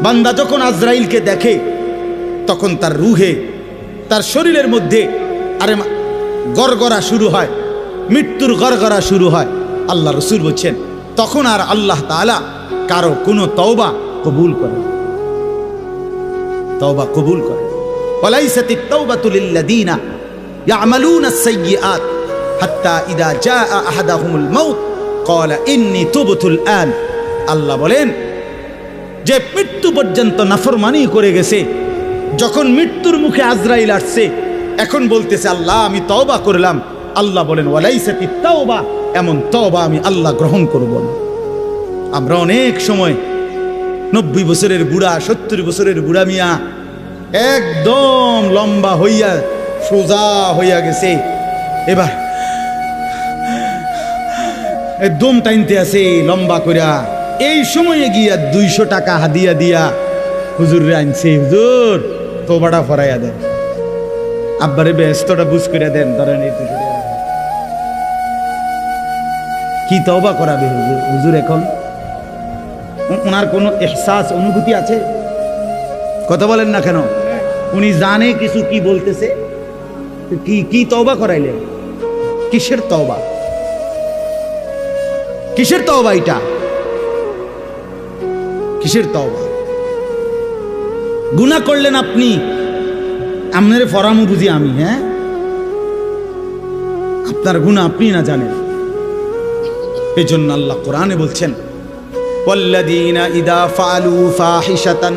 বান্দা যখন আজরাইলকে দেখে তখন তার রুহে, তার শরীরের মধ্যে আরে গড়গড়া শুরু হয়, মৃত্যুর গড়গড়া শুরু হয়। আল্লাহ রাসূল বলছেন তখন আর আল্লাহ তাআলা কারো কোনো তওবা কবুল করে, তওবা কবুল করে। ওয়ালাইসাতিত তাওবাতু লিল্লাযিনা ইয়ামালুনা আস-সাইয়্যাত হাত্তা ইযা জাআ আহাদাহুমুল মাউত ক্বালা ইন্নী তুবতুল আন। আল্লাহ বলেন যে মৃত্যু পর্যন্ত নাফরমানি করে গেছে, যখন মৃত্যুর মুখে আজরাইল আসছে এখন বলতেছে আল্লাহ আমি তওবা করলাম। আল্লাহ বলেন ওয়ালাইসাতিত তাওবা, এমন তওবা আমি আল্লাহ গ্রহণ করব না। আমরা অনেক সময় 90 বছরের বুড়া, 70 বছরের বুড়া মিয়া একদম লম্বা হইয়া সোজা হইয়া গেছে, দম টাইনতে আছে লম্বা কইরা, এই সময়ে গিয়া 200 টাকা হাদিয়া দিয়া হুজুর আনছে, হুজুর তোবাটা ফরাইয়া দেন, আব্বারে ব্যস্তটা বুঝ করে দেন, ধরেন এই 200 টাকা। কি তওবা করাবে হুজুর? হুজুর এখন ওনার কোনো এহসাস অনুভূতি আছে? কথা বলেন না কেন? উনি জানে কিছু কি বলতেছে, কি তওবা করাইলেন? কিসের তওবা? কিসের তওবা এটা? কিসের তওবা? গুনাহ করলেন আপনি, আপনারে ফরামু বুঝি আমি? হ্যাঁ, আপনার গুনাহ আপনি না জানেন। এই জন্য আল্লাহ কোরআনে বলছেন, ওয়াল্লাযীনা ইযা ফাআলু ফাহিশাতান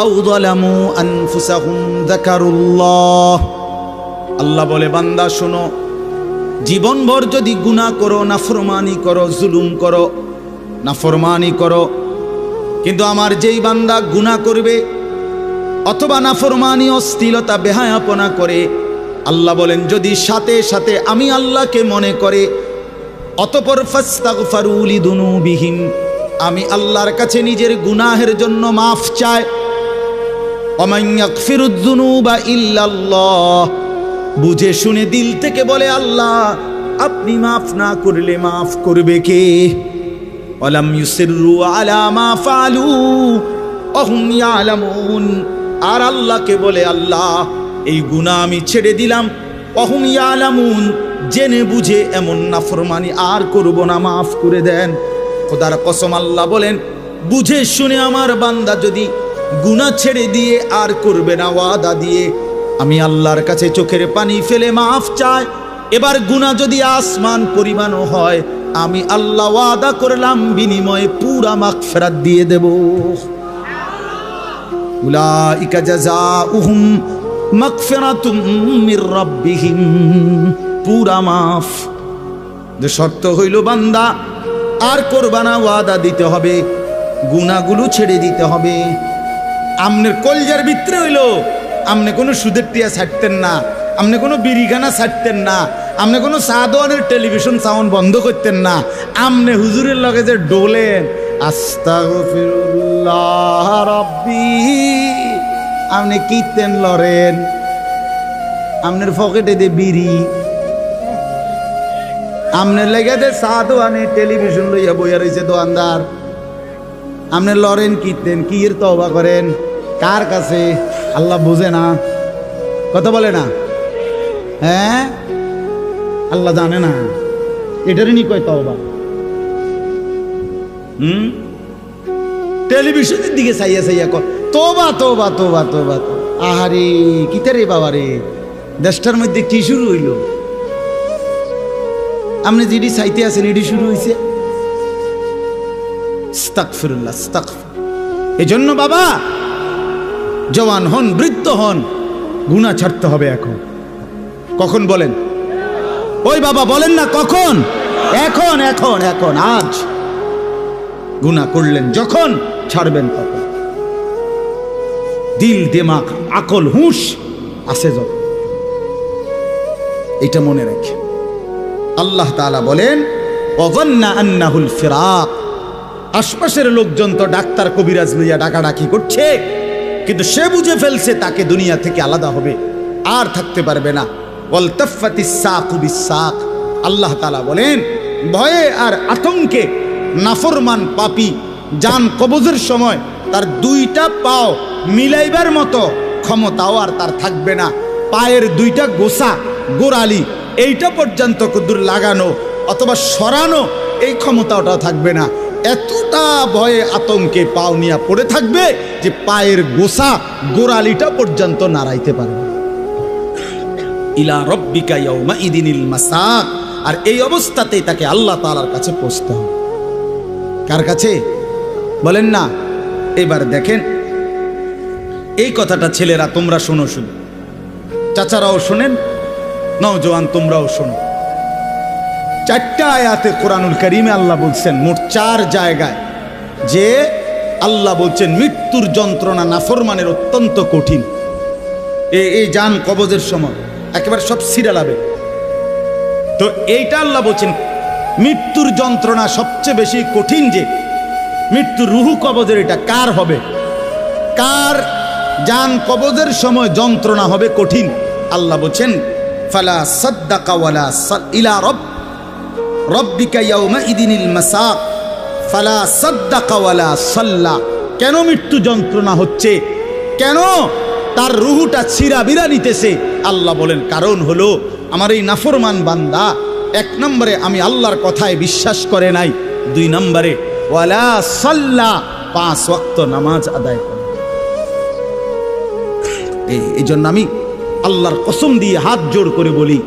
আও যালামু আনফুসাহুম যাকারুল্লাহ। আল্লাহ বলে, বান্দা শোনো, জীবনভর যদি গুনাহ করো, নাফরমানি করো, জুলুম করো, নাফরমানি করো, কিন্তু আমার যেই বান্দা গুনাহ করবে অথবা নাফরমানি, অশ্লীলতা, বেহায়াপনা করে, আল্লাহ বলেন যদি সাথে সাথে আমি আল্লাহকে মনে করে, অতঃপর ফাস্তাগফারু লিযুনুবিহিম, আমি আল্লাহর কাছে নিজের গুনাহের জন্য মাফ চায়, ওমান ইয়াগফিরুয যুনুবা ইল্লাল্লাহ, বুঝে শুনে দিল থেকে বলে আল্লাহ আপনি মাফ না করলে মাফ করবে কে? ওয়ালাম ইউসিররু আলা মা ফাআলু ওয়া হুম ইয়ালামুন, আর আল্লাহকে বলে আল্লাহ এই গুনাহ আমি ছেড়ে দিলাম, ওয়া হুম ইয়ালামুন, জেনে বুঝে এমন নাফরমানি আর করব না, মাফ করে দেন। খোদার কসম আল্লাহ বলেন, বুঝে শুনে আমার বান্দা যদি গুনাহ ছেড়ে দিয়ে আর করবে না, ওয়াদা দিয়ে আমি আল্লাহর কাছে চোখের পানি ফেলে মাফ চায়, এবার গুনাহ যদি আসমান পরিমাণও হয়, আমি আল্লাহ ওয়াদা করলাম বিনিময়ে পুরা মাগফিরাত দিয়ে দেব। উলাইকা জাযাউহুম মাগফিরাতুম মির রাব্বিহিম, পুরা মাফ। যে শর্ত হইল বান্দা আর করবা না, ওয়াদা দিতে হবে, গুনাহগুলো ছেড়ে দিতে হবে। আমনের কলজার ভিতরে হইল আমনে কোনো সুদের টিয়া ছাড়তেন না, আমনে কোনো বিড়িখানা ছাড়তেন না, আমনে কোনো সাদওয়ানের টেলিভিশন সাউন্ড বন্ধ করতেন না, আমনে হুজুরের লগে যে ডোলেন আস্তাগফিরুল্লাহ রাব্বি, আমনে কীর্তন লরেন, আমনের পকেটে দে বিড়ি, আমনের লেগে দে সাদওয়ানে টেলিভিশন লইয়া বইয়া রয়েছে দোকানদার, আমনে লরেন কীর্তেন, কি এর তওবা করেন কার কাছে? আল্লাহ বুঝে না? কথা বলে না? হ্যাঁ, আল্লাহ জানে না? এটারই নি কয় তওবা। টেলিভিশনের দিকে চাইয়া চাইয়া কর তোবা তোবা তোবা তোবা। আহারে কিতা রে বাবা রে, দেশটার মধ্যে কি শুরু হইল? আপনি যেটি চাইতে আছেন এটি শুরু হয়েছে। আস্তাগফিরুল্লাহ, আস্তাগফির। এজন্য বাবা জওয়ান হন, বৃদ্ধ হন, গুনাহ ছাড়তে হবে এখন। কখন বলেন? ওই বাবা বলেন না কখন? এখন এখন এখন, আজ। গুনাহ করলেন যখন, ছাড়বেন তখন। দিল, দিমাগ, আকল, হুঁশ আছে যখন, এটা মনে রাখে। আল্লাহ তাআলা বলেন, ওয়াযান্না আন্নাহুল ফিরাক, আশপাশের লোকজন তো ডাক্তার কবিরাজ লইয়া ডাকাডাকি করছে, কিন্তু সে বুঝে ফেলছে তাকে দুনিয়া থেকে আলাদা হবে, আর থাকতে পারবে না। ওয়ালতাফাতিস সাকু বিসাক, আল্লাহ তাআলা বলেন ভয়ে আর আতঙ্কে নাফরমান পাপী জান কবজের সময় তার দুইটা পাও মিলাইবার মতো ক্ষমতাও আর তার থাকবে না। পায়ের দুইটা গোসা, গোড়ালি, এইটা পর্যন্ত কুদুর লাগানো অথবা সরানো এই ক্ষমতাটা থাকবে না। এতটা ভয়ে আতঙ্কে পাও নিয়ে পড়ে থাকবে যে পায়ের গোসা, গোড়ালিটা পর্যন্ত নাড়াইতে পারবে। ইলা রব্বিকা ইয়াউমা ইদিনিল মাসাক, আর এই অবস্থাতেই তাকে আল্লাহ তাআলার কাছে পৌঁছতে হবে। কার কাছে বলেন না? এবার দেখেন এই কথাটা ছেলেরা তোমরা শোনো, শুনো, চাচারাও শোনেন, নওজোয়ান তোমরাও শোনো। 4টা আয়াতে কোরআনুল কারীমে আল্লাহ বলছেন, মোট 4 জায়গায়, যে আল্লাহ বলছেন মৃত্যুর যন্ত্রণা নাফরমানের অত্যন্ত কঠিন। এই জান কবজের সময় একেবারে সব ছিঁড়ে লাবে। তো এইটা আল্লাহ বলছেন মৃত্যুর যন্ত্রণা সবচেয়ে বেশি কঠিন, যে মৃত্যুর রুহু কবজের এটা কার হবে, কার জান কবজের সময় যন্ত্রণা হবে কঠিন। আল্লাহ বলছেন ফালা সাদ্দাকা ওয়ালা ইলা রব্বিকা ইয়াউমা ইদিনিল মাসাক ফালা সাদ্দাকা ওয়ালা সাল্লা। কেন মৃত্যু যন্ত্রণা হচ্ছে, কেন তার রুহুটা ছিঁড়াবিরা নিতেছে? আল্লাহ বলেন কারণ হলো আমার এই নাফরমান বান্দা এক নম্বরে আমি আল্লাহর কথায় বিশ্বাস করে নাই, দুই নম্বরে ওয়ালা সাল্লা 5 ওয়াক্ত নামাজ আদায় করে। এই জন্য আমি আল্লাহর কসম দিয়ে হাত জোড় করে বলি,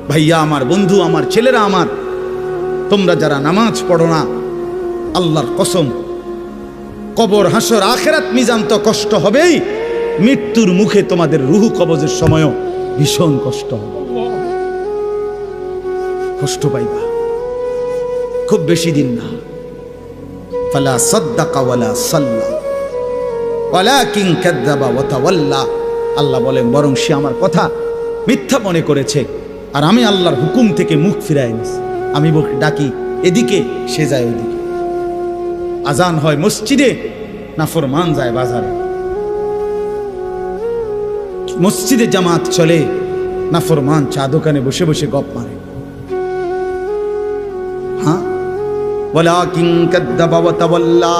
ভাইয়া আমার, বন্ধু আমার, ছেলেরা আমার, তোমরা যারা নামাজ পড়ো না, আল্লাহর কসম কবর, হাসর, আখিরাত, মিজান তো কষ্ট হবেই, মৃত্যুর মুখে তোমাদের রুহু কবজের সময়ও ভীষণ কষ্ট হবে, কষ্ট পাইবা, খুব বেশি দিন না। ফালা সাদ্দাকা ওয়ালা সাল্লা ওয়ালাকিন কাযাবা ওয়া তাওয়াল্লা। আল্লাহ বলেন বরং সে আমার কথা মিথ্যা মনে করেছে, আর আমি আল্লাহর হুকুম থেকে মুখ ফিরাই নিছি। আমি ডাকি এদিকে, সে যায় ওইদিকে। আজান হয় মসজিদে, নাফরমান যায় বাজারে। মসজিদে জামাত চলে, নাফরমান চা দোকানে বসে বসে গপ মারে। হ্যাঁ, ওয়ালাকিন কাযাবা ওয়া তাওয়াল্লা।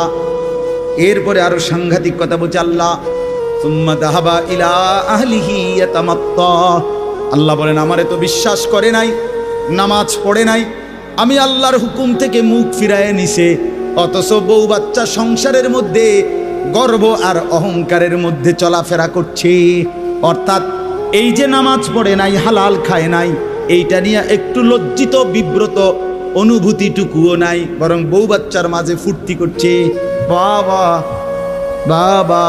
এরপরে আরো সাংঘাতিক কথা বলছে আল্লাহ, সুম্মা যাহাবা ইলা আহলিহি ইয়াতামাত্তা। আল্লাহ বলেন আমারে তো বিশ্বাস করে নাই, নামাজ পড়ে নাই, আমি আল্লাহর হুকুম থেকে মুখ ফিরায় নিছে, অথচ বউ বাচ্চা সংসারের মধ্যে গর্ব আর অহংকারের মধ্যে চলাফেরা করছে। অর্থাৎ এই যে নামাজ পড়ে নাই, হালাল খায় নাই, এইটা নিয়ে একটু লজ্জিত বিব্রত অনুভূতিটুকুও নাই, বরং বউ বাচ্চার মাঝে ফুর্তি করছে। বাবা বাবা,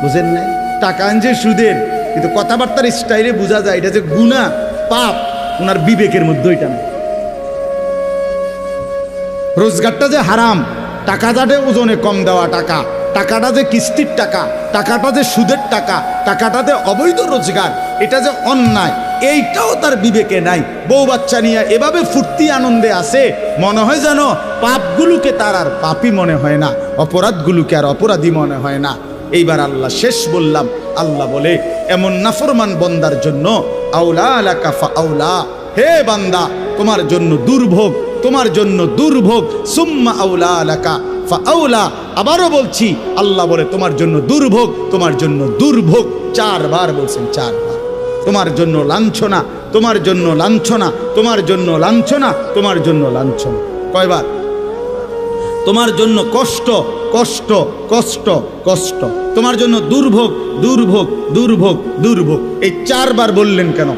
বুঝেন নাই? টাকা আনছে সুদের, কিন্তু কথাবার্তার স্টাইলে বোঝা যায় এটা যে গুনাহ, পাপ, ওনার বিবেকের মধ্যে ওইটা না। রোজগারটা যে হারাম, টাকাটা যে ওজনে কম দেওয়া টাকা, টাকাটা যে কিস্তির টাকা, টাকাটা যে সুদের টাকা, টাকাটা যে অবৈধ রোজগার, এটা যে অন্যায়, এইটাও তার বিবেকে নাই। বউ বাচ্চা নিয়ে এভাবে ফুর্তি আনন্দে আছে, মনে হয় যেন পাপগুলোকে তার আর পাপই মনে হয় না, অপরাধগুলোকে আর অপরাধী মনে হয় না। এইবার আল্লাহ শেষ বললাম, আল্লাহ বলে এমন নাফরমান বন্দার জন্য আউলা আলাকা ফা আউলা, হে বান্দা তোমার জন্য দুর্ভোগ, তোমার জন্য দুর্ভোগ, সুম্মা আউলা আলাকা ফা আউলা। আবারও বলছি, আল্লাহ বলে তোমার জন্য দুর্ভোগ, তোমার জন্য দুর্ভোগ, 4 বার বলছেন, 4 বার। তোমার জন্য লাঞ্ছনা, তোমার জন্য লাঞ্ছনা, তোমার জন্য লাঞ্ছনা, তোমার জন্য লাঞ্ছনা। কয়বার? তোমার জন্য কষ্ট, কষ্ট, কষ্ট, কষ্ট, তোমার জন্য দুর্ভোগ, দুর্ভোগ, দুর্ভোগ, দুর্ভোগ। এই 4 বার বললেন কেন?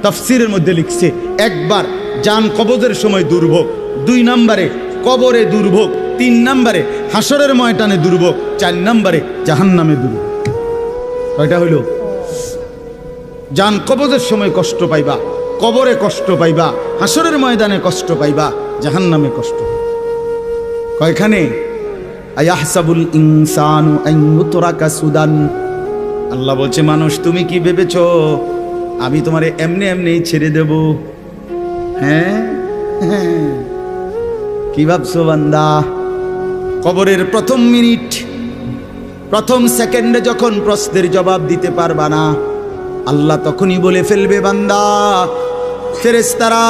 তাফসীরের মধ্যে লিখছে, একবার জান কবজের সময় দুর্ভোগ, 2 নম্বরে কবরে দুর্ভোগ, 3 নম্বরে হাসরের ময়দানে দুর্ভোগ, 4 নম্বরে জাহান্নামে দুর্ভোগ। কয়টা হইল? জান কবজের সময় কষ্ট পাইবা, কবরে কষ্ট পাইবা, হাসরের ময়দানে কষ্ট পাইবা, জাহান্নামে কষ্ট। কয়খানে? আয়াহসাবুল ইনসানু আন ইউতরাকা সুদান। আল্লাহ বলছে মানুষ তুমি কি ভেবেছো আমি তোমারে এমনি এমনি ছেড়ে দেব? হ্যাঁ, কি ভাবছো বান্দা? কবরের প্রথম মিনিট, প্রথম সেকেন্ডে যখন প্রশ্নের জবাব দিতে পারবা না, আল্লাহ তখনই বলে ফেলবে বান্দা, ফেরেশতারা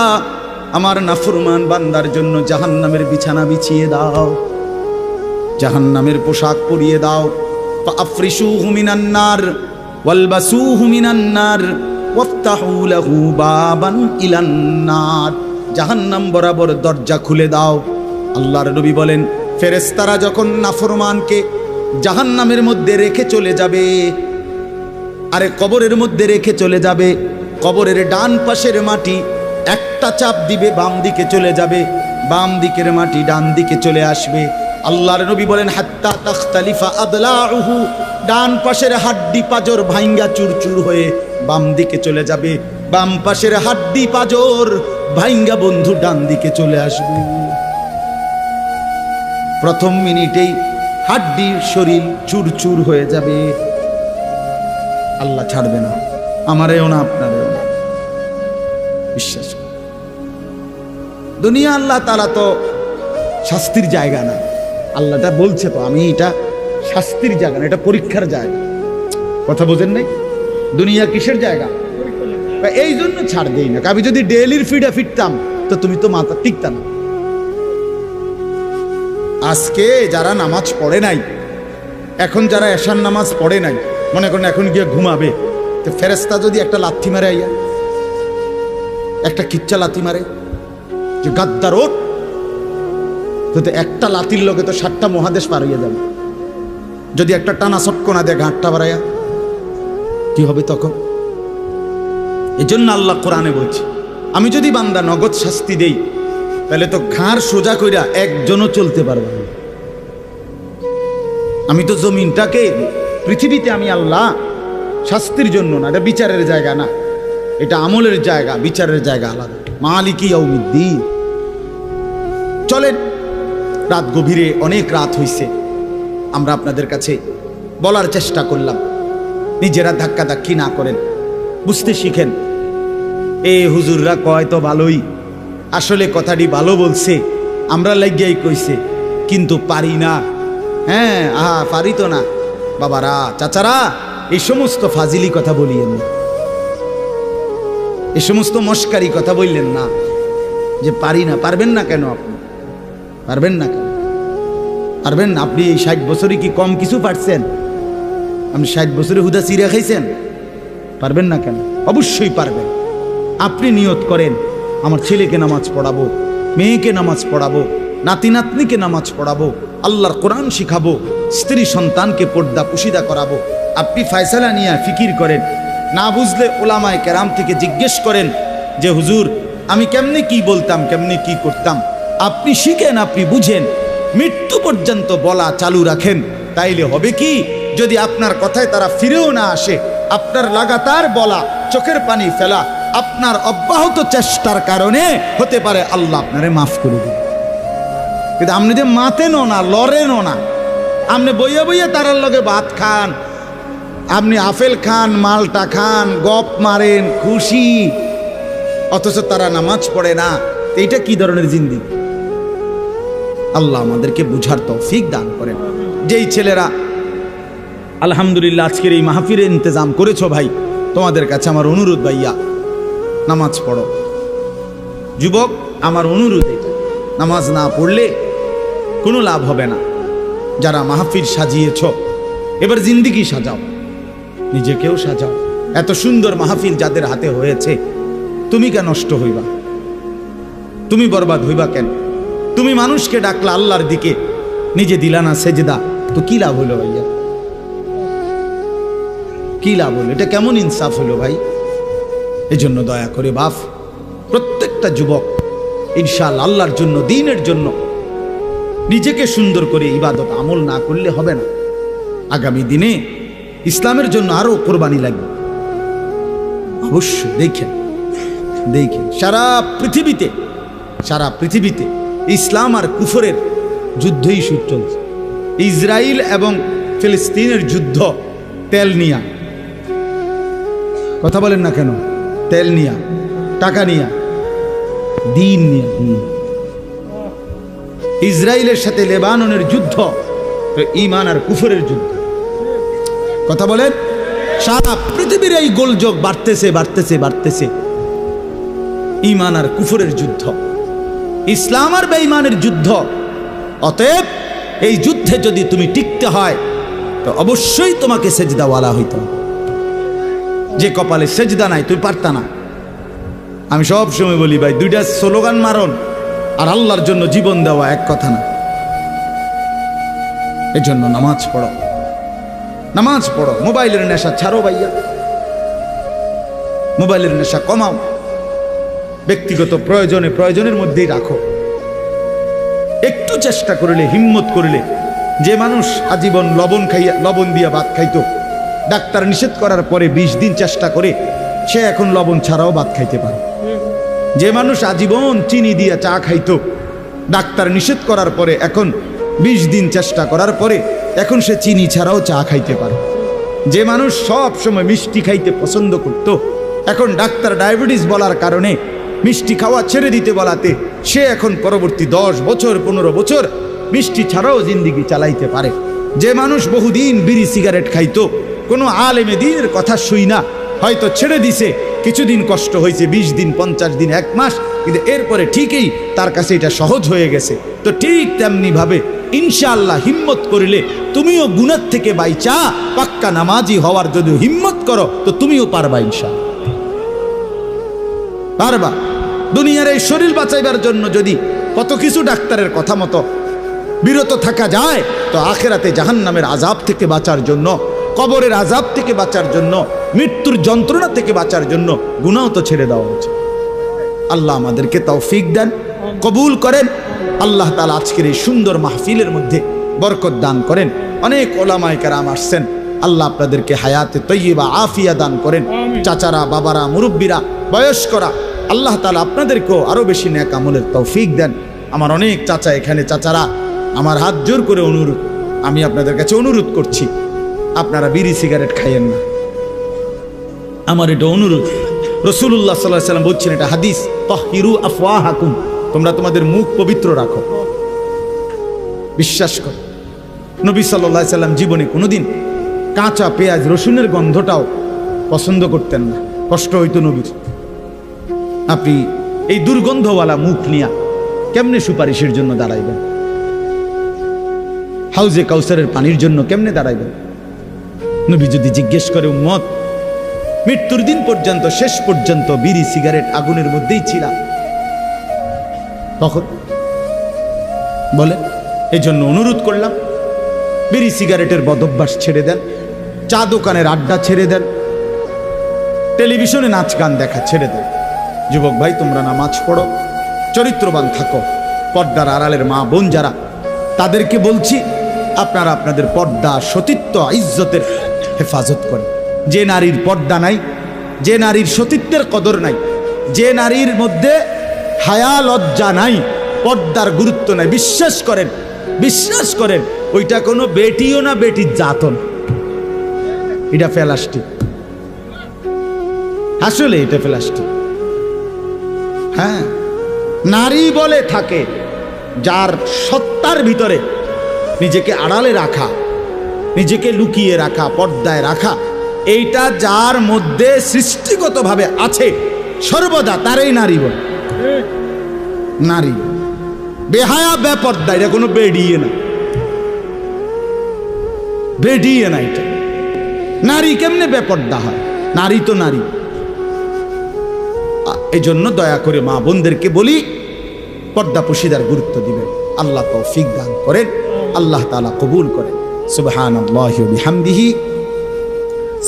আমার নাফরমান বান্দার জন্য জাহান্নামের বিছানা বিছিয়ে দাও, জাহান্নামের পোশাক পরিয়ে দাও। ফাআফরিশুহু মিনান নার ওয়ালবাসুহু মিনান নার ওয়াফতাহু লাহু বাবান ইলান নার। জাহান্নাম বরাবর দরজা খুলে দাও। আল্লাহর নবী বলেন, ফেরেশতারা যখন নাফরমানকে জাহান্নামের মধ্যে রেখে চলে যাবে, আরে কবরের মধ্যে রেখে চলে যাবে, কবরের ডান পাশের মাটি একটা চাপ দিবে, বাম দিকে চলে যাবে, বাম দিকের মাটি ডান দিকে চলে আসবে। আল্লাহর নবী বলেন, হাত্তা তাখতালিফা আদলাউহু, ডান পাশের হাড্ডি পাজর ভাঙ্গা চুরচুর হয়ে বাম দিকে চলে যাবে, বাম পাশের হাড্ডি পাজর ভাঙ্গা বন্ধু ডান দিকে চলে আসবে। প্রথম মিনিটেই হাড্ডির শরীর চুরচুর হয়ে যাবে। আল্লাহ ছাড়বে না, আমারেও না আপনারেও না, বিশ্বাস করুন। দুনিয়া আল্লাহ তাআলা তো শাস্তির জায়গা না। আল্লাহটা বলছে তো, আমি এটা শাস্তির জায়গা না, এটা পরীক্ষার জায়গা। কথা বোঝেন নাই? দুনিয়া কিসের জায়গা? এই জন্য ছাড় দেই না। আমি যদি ডেইলির ফিডে ফিরতাম তো তুমি তো মাথা টিকতা না। আজকে যারা নামাজ পড়ে নাই, এখন যারা এশার নামাজ পড়ে নাই, মনে করেন এখন গিয়ে ঘুমাবে, তো ফেরেশতা যদি একটা লাথি মারে, আইয়া একটা কিচ্চা লাথি মারে যে গাদ্দার ওঠ, তো একটা লাথির লোকে তো 7টা মহাদেশ পার হইয়া যাবে। যদি একটা টানা চটকনা দেয় ঘাটটা বাড়াইয়া, কি হবে তখন? এজন্য আল্লাহ কোরআনে বলছে, আমি যদি বান্দা নগদ শাস্তি দেই তাহলে তো ঘাড় সোজা কইরা একজনও চলতে পারবে না। আমি তো জমিনটাকে, পৃথিবীতে আমি আল্লাহ শাস্তির জন্য না, এটা বিচারের জায়গা না, এটা আমলের জায়গা, বিচারের জায়গা আলাদা। মালিকি ইয়াউমিদ্দিন। চলেন, রাত গভীরে, অনেক রাত হইছে, আমরা আপনাদের কাছে বলার চেষ্টা করলাম, নিজেরা ধাক্কাধাক্কি না করেন, বুঝতে শিখেন। এ হুজুররা কয় তো ভালোই, আসলে কথাটি ভালো বলছে, আমরা লাগিয়াই কইছে, কিন্তু পারি না। হ্যাঁ, আহা পারি তো না। বাবারা, চাচারা, এই সমস্ত ফাজিলি কথা বলিয়েন না, এই সমস্ত মস্কারি কথা বললেন না যে পারি না। পারবেন না কেন? আপনি পারবেন না কেন? পারবেন না। আপনি এই 60 বছরে কি কম কিছু পারছেন? আপনি 60 বছরে হুদা চিড়া খাইছেন? পারবেন না কেন? অবশ্যই পারবেন। আপনি নিয়ত করেন, আমার ছেলেকে নামাজ পড়াবো, মেয়েকে নামাজ পড়াবো, নাতি নাতনিকে নামাজ পড়াবো, আল্লাহর কোরআন শিখাবো, স্ত্রী সন্তানকে পর্দা পুশিদা করাবো। আপনি ফয়সালা নিয়ে ফিকির করেন, না বুঝলে ওলামায়ে কেরাম থেকে জিজ্ঞেস করেন যে হুজুর আমি কেমনে কি বলতাম, কেমনে কি করতাম। আপনি শিখেন, আপনি বুঝেন, মৃত্যু পর্যন্ত বলা চালু রাখেন। তাইলে হবে কি, যদি আপনার কথায় তারা ফিরেও না আসে, আপনার লাগাতার বলা, চোখের পানি ফেলা, আপনার অব্যাহত চেষ্টার কারণে হতে পারে আল্লাহ আপনারে মাফ করে দেবে। কিন্তু আপনি যে মাতেনও না, লড়েনও না, আপনি বইয়া বইয়া তারার লগে ভাত খান, আপনি আপেল খান, মালটা খান, গপ মারেন, খুশি, অথচ তারা নামাজ পড়ে না। এইটা কি ধরনের জিন্দেগি? আল্লাহ আমাদেরকে বুঝার তৌফিক দান করেন। যেই ছেলেরা আলহামদুলিল্লাহ আজকের এই মাহফিলের ইন্তজাম করেছো, ভাই তোমাদের কাছে আমার অনুরোধ, ভাইয়া নামাজ পড়ো। যুবক, আমার অনুরোধ, এটা নামাজ না পড়লে কোনো লাভ হবে না। যারা মাহফিল সাজিয়েছ, এবার জিন্দেগি সাজাও, নিজেকেও সাজাও। এত সুন্দর মাহফিল যাদের হাতে হয়েছে, তুমি কেন নষ্ট হইবা? তুমি বরবাদ হইবা কেন? তুমি মানুষকে ডাকলা আল্লাহর দিকে, নিজে দিলা না সেজদা, তো কি লাভ হলো ভাইয়া? কি লাভ হলো? এটা কেমন ইনসাফ হলো ভাই? এই জন্য দয়া করে বাপ, প্রত্যেকটা যুবক ইনশাআল্লাহ আল্লাহর জন্য, দ্বীনের জন্য নিজেকে সুন্দর করে ইবাদত আমল না করলে হবে না। আগামী দিনে ইসলামের জন্য আরো কোরবানি লাগবে। অবশ্যই দেখেন, দেখেন সারা পৃথিবীতে ইসলাম আর কুফরের যুদ্ধই শুরু চলছে। ইসরায়েল এবং ফিলিস্তিনের যুদ্ধ তেল নিয়া। কথা বলেন না কেন? তেল নিয়া, টাকা নিয়া, দিন নিয়া। ইসরায়েলের সাথে লেবাননের যুদ্ধ ঈমান আর কুফরের যুদ্ধ। কথা বলেন, সারা পৃথিবীর এই গোলযোগ বাড়তেছে। ঈমান আর কুফরের যুদ্ধ, ইসলাম আর বেঈমানের যুদ্ধ। অতএব এই যুদ্ধে যদি তুমি টিকতে হয় তো অবশ্যই তোমাকে সেজদাওয়ালা হইতে হবে। যে কপালে সেজদা নাই, তুই পারতা না। আমি সব সময় বলি ভাই, দুইটা স্লোগান মারন আর আল্লাহর জন্য জীবন দেওয়া এক কথা না। এজন্য নামাজ পড়ো, নামাজ পড়ো। মোবাইলের নেশা ছাড়ো ভাইয়া, মোবাইলের নেশা কমাও। ব্যক্তিগত প্রয়োজনের মধ্যেই রাখো। একটু চেষ্টা করলে, হিম্মত করলে, যে মানুষ আজীবন লবণ দিয়া ভাত খাইতো, ডাক্তার নিষেধ করার পরে 20 দিন চেষ্টা করে সে এখন লবণ ছাড়াও ভাত খাইতে পারে। যে মানুষ আজীবন চিনি দিয়া চা খাইতো, ডাক্তার নিষেধ করার পরে এখন 20 দিন চেষ্টা করার পরে এখন সে চিনি ছাড়াও চা খাইতে পারে। যে মানুষ সব সময় মিষ্টি খাইতে পছন্দ করত, এখন ডাক্তার ডায়াবেটিস বলার কারণে মিষ্টি খাওয়া ছেড়ে দিতে বলাতে সে এখন পরবর্তী 10 বছর 15 বছর মিষ্টি ছাড়াও জিন্দিগি চালাইতে পারে। যে মানুষ বহুদিন বিড়ি সিগারেট খাইতো, কোনো আলেমে দ্বীনের কথা শুই না, হয়তো ছেড়ে দিছে, কিছুদিন কষ্ট হয়েছে, 20 দিন 50 দিন 1 মাস, কিন্তু এরপরে ঠিকই তার কাছে এটা সহজ হয়ে গেছে। তো ঠিক তেমনি ভাবে ইনশাআল্লাহ হিম্মত করিলে তুমিও গুনাহ থেকে বাইচা পাক্কা নামাজি হওয়ার যদি হিম্মত করো তো তুমিও পারবা, ইনশাআল্লাহ পারবা। দুনিয়ার এই শরীর বাঁচাইবার জন্য যদি কত কিছু ডাক্তারের কথা মতো বিরত থাকা যায়, তো আখেরাতে জাহান্নামের আযাব থেকে বাঁচার জন্য, কবরের আযাব থেকে বাঁচার জন্য, মৃত্যুর যন্ত্রণা থেকে বাঁচার জন্য গুনাহ তো ছেড়ে দেওয়া উচিত। আল্লাহ আমাদেরকে তৌফিক দেন, কবুল করেন। আল্লাহ তাআলা আজকের এই সুন্দর মাহফিলের মধ্যে বরকত দান করেন। অনেক ওলামায়ে কেরাম আসছেন, আল্লাহ আপনাদেরকে হায়াতে তয়্যিবা আফিয়া দান করেন। চাচারা, বাবারা, মুরব্বীরা, বয়স্করা, আল্লাহ তাআলা আপনাদেরকেও আরো বেশি নেক আমলের তৌফিক দেন। আমার অনেক চাচা এখানে, চাচারা আমার হাত জোর করে অনুরোধ, আমি আপনাদের কাছে অনুরোধ করছি, আপনারা বিড়ি সিগারেট খাইয়েন না। আমার এটা অনুরোধ। রাসূলুল্লাহ সাল্লাল্লাহু আলাইহি ওয়াসাল্লাম বলছেন, এটা হাদিস, তাহহিরু আফওয়াহাকুম, তোমরা তোমাদের মুখ পবিত্র রাখো। বিশ্বাস করো, নবী সাল্লাল্লাহু আলাইহি ওয়াসাল্লাম জীবনে কোনোদিন কাঁচা পেঁয়াজ রসুনের গন্ধটাও পছন্দ করতেন না, কষ্ট হইতো নবীর। আপনি এই দুর্গন্ধওয়ালা মুখ নিয়ে কেমনে সুপারিশের জন্য দাঁড়াইবেন? হাউজে কাউসারের পানির জন্য কেমনে দাঁড়াইবেন? নবী যদি জিজ্ঞেস করে, উম্মত মৃত্যুর দিন পর্যন্ত, শেষ পর্যন্ত বিড়ি সিগারেট আগুনের মধ্যেই ছিলা, তখন বলে, এই জন্য অনুরোধ করলাম, বিড়ি সিগারেটের বদভ্যাস ছেড়ে দেন, চা দোকানের আড্ডা ছেড়ে দেন, টেলিভিশনে নাচ গান দেখা ছেড়ে দেন। যুবক ভাই, তোমরা নামাজ পড়ো, চরিত্রবান থাকো। পর্দার আড়ালের মা বোন যারা, তাদেরকে বলছি, আপনারা আপনাদের পর্দা, সতীত্ব, ইজ্জতের হেফাজত করেন। যে নারীর পর্দা নাই, যে নারীর সতীত্বের কদর নাই, যে নারীর মধ্যে হায়া লজ্জা নাই, পর্দার গুরুত্ব নাই, বিশ্বাস করেন, বিশ্বাস করেন, ওইটা কোনো বেটিও না, বেটির জাতন, এটা প্লাস্টিক। আসলে এটা প্লাস্টিক। হ্যাঁ, নারী বলে থাকে যার সত্তার ভিতরে নিজেকে আড়ালে রাখা, নিজেকে লুকিয়ে রাখা, পর্দায় রাখা, এইটা যার মধ্যে সৃষ্টিগতভাবে আছে সর্বদা, তারই নারী বলে। নারী বেহায়া, বেপর্দা, এটা কোনো বেডিয়ে না, বেডিয়ে না। এটা নারী কেমনে বেপর্দা হয়? নারী তো নারী। এই জন্য দয়া করে মা বোনদেরকে বলি, পর্দা পুশিদার গুরুত্ব দিবেন। আল্লাহ তৌফিক দান করেন, আল্লাহ তাআলা কবুল করেন। সুবহানাল্লাহি ওয়া বিহামদিহি,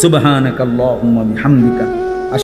সুবহানাকাল্লাহুম্মা বিহামদিকা।